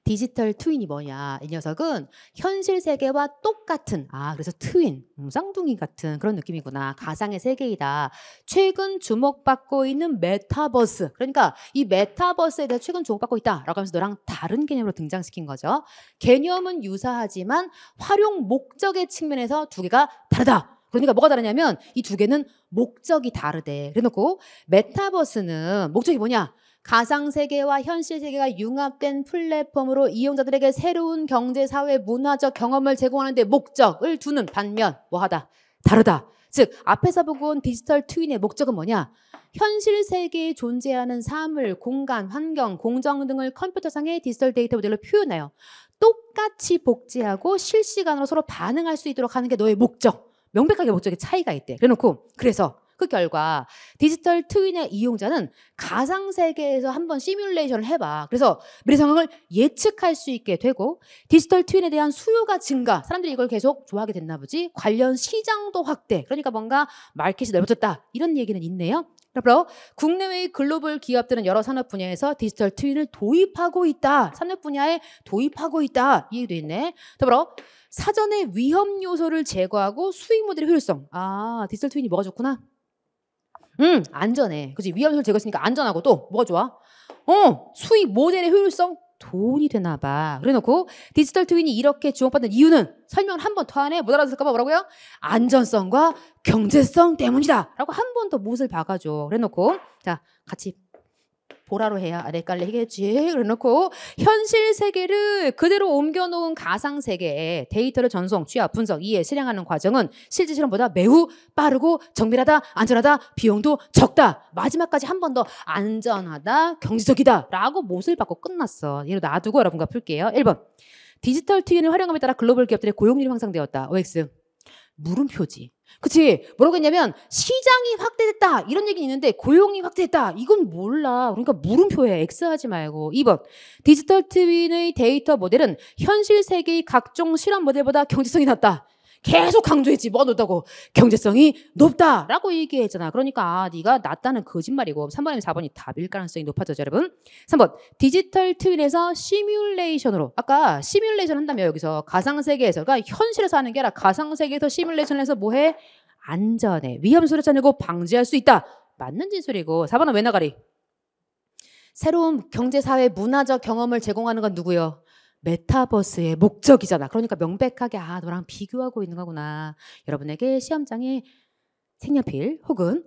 디지털 트윈이 뭐냐? 이 녀석은 현실 세계와 똑같은 그래서 트윈, 쌍둥이 같은 그런 느낌이구나. 가상의 세계이다. 최근 주목받고 있는 메타버스. 그러니까 이 메타버스에 대해 최근 주목받고 있다라고 하면서 너랑 다른 개념으로 등장시킨 거죠. 개념은 유사하지만 활용 목적의 측면에서 2개가 다르다. 그러니까 뭐가 다르냐면 이 2개는 목적이 다르대. 그래놓고 메타버스는 목적이 뭐냐? 가상세계와 현실세계가 융합된 플랫폼으로 이용자들에게 새로운 경제, 사회, 문화적 경험을 제공하는 데 목적을 두는 반면 뭐하다? 다르다. 즉 앞에서 보고 온 디지털 트윈의 목적은 뭐냐? 현실세계에 존재하는 사물, 공간, 환경, 공정 등을 컴퓨터상의 디지털 데이터 모델로 표현해요. 똑같이 복제하고 실시간으로 서로 반응할 수 있도록 하는 게 너의 목적. 명백하게 목적의 차이가 있대. 그래놓고 그래서 그 결과 디지털 트윈의 이용자는 가상세계에서 한번 시뮬레이션을 해봐. 그래서 미래 상황을 예측할 수 있게 되고 디지털 트윈에 대한 수요가 증가. 사람들이 이걸 계속 좋아하게 됐나 보지. 관련 시장도 확대. 그러니까 뭔가 마켓이 넓어졌다. 이런 얘기는 있네요. 그러므로 국내외의 글로벌 기업들은 여러 산업 분야에서 디지털 트윈을 도입하고 있다. 산업 분야에 도입하고 있다. 이 얘기도 있네. 더불어 사전에 위험 요소를 제거하고 수익 모델의 효율성. 디지털 트윈이 뭐가 좋구나? 안전해. 그치? 위험 요소를 제거했으니까 안전하고 또 뭐가 좋아? 수익 모델의 효율성? 돈이 되나 봐. 그래놓고 디지털 트윈이 이렇게 주목받는 이유는 설명을 한 번 더 하네. 못 알아들을까 봐 뭐라고요? 안전성과 경제성 때문이다. 라고 한 번 더 못을 박아줘. 그래놓고 자 같이 보라로 해야 아래 깔리겠지. 그래놓고 현실 세계를 그대로 옮겨놓은 가상 세계에 데이터를 전송, 취합, 분석, 이해, 실행하는 과정은 실제 실험보다 매우 빠르고 정밀하다, 안전하다, 비용도 적다. 마지막까지 한 번 더 안전하다, 경제적이다 라고 못을 받고 끝났어. 얘를 놔두고 여러분과 풀게요. 1번. 디지털 트윈을 활용함에 따라 글로벌 기업들의 고용률이 향상되었다. OX. 물음표지. 그치? 뭐라고 했냐면 시장이 확대됐다 이런 얘기는 있는데 고용이 확대됐다 이건 몰라. 그러니까 물음표에 X 하지 말고. 2번 디지털 트윈의 데이터 모델은 현실 세계의 각종 실험 모델보다 경제성이 낮다. 계속 강조했지. 뭐가 높다고? 경제성이 높다라고 얘기했잖아. 그러니까 네가 낮다는 거짓말이고 3번이면 4번이 답일 가능성이 높아져요. 여러분. 3번 디지털 트윈에서 시뮬레이션으로 아까 시뮬레이션 한다며 여기서 가상세계에서 그러니까 현실에서 하는 게 아니라 가상세계에서 시뮬레이션을 해서 뭐해? 안전해. 위험 소리 찾내고 방지할 수 있다. 맞는 진술이고 4번은 왜 나가리? 새로운 경제, 사회, 문화적 경험을 제공하는 건 누구요? 메타버스의 목적이잖아. 그러니까 명백하게 너랑 비교하고 있는 거구나. 여러분에게 시험장에 색연필 혹은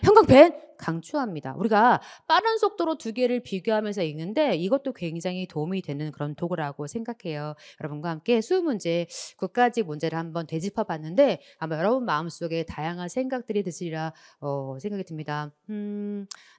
형광펜 강추합니다. 우리가 빠른 속도로 2개를 비교하면서 읽는데 이것도 굉장히 도움이 되는 그런 도구라고 생각해요. 여러분과 함께 수능 문제, 국가직 문제를 한번 되짚어 봤는데 아마 여러분 마음속에 다양한 생각들이 드시리라 생각이 듭니다.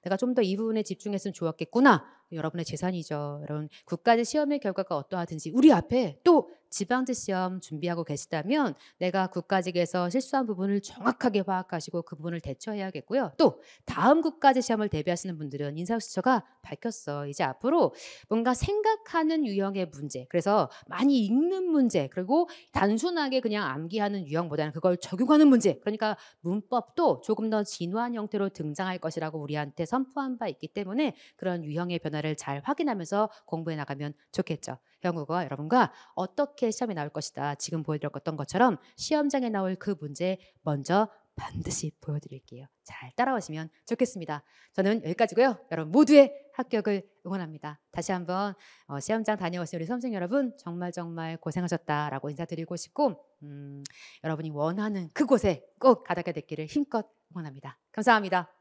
내가 좀 더 이 부분에 집중했으면 좋았겠구나. 여러분의 재산이죠. 여러분 국가직 시험의 결과가 어떠하든지 우리 앞에 또 지방직 시험 준비하고 계시다면 내가 국가직에서 실수한 부분을 정확하게 파악하시고 그 부분을 대처해야겠고요. 또 다음 다음 국가제 시험을 대비하시는 분들은 인사혁신처가 밝혔어. 이제 앞으로 뭔가 생각하는 유형의 문제, 그래서 많이 읽는 문제, 그리고 단순하게 그냥 암기하는 유형보다는 그걸 적용하는 문제, 그러니까 문법도 조금 더 진화한 형태로 등장할 것이라고 우리한테 선포한 바 있기 때문에 그런 유형의 변화를 잘 확인하면서 공부해 나가면 좋겠죠. 영국어가 여러분과 어떻게 시험에 나올 것이다. 지금 보여드렸던 것처럼 시험장에 나올 그 문제 먼저 반드시 보여드릴게요. 잘 따라오시면 좋겠습니다. 저는 여기까지고요. 여러분 모두의 합격을 응원합니다. 다시 한번 시험장 다녀오신 우리 수험생 여러분 정말 정말 고생하셨다라고 인사드리고 싶고 여러분이 원하는 그곳에 꼭 가닿게 됐기를 힘껏 응원합니다. 감사합니다.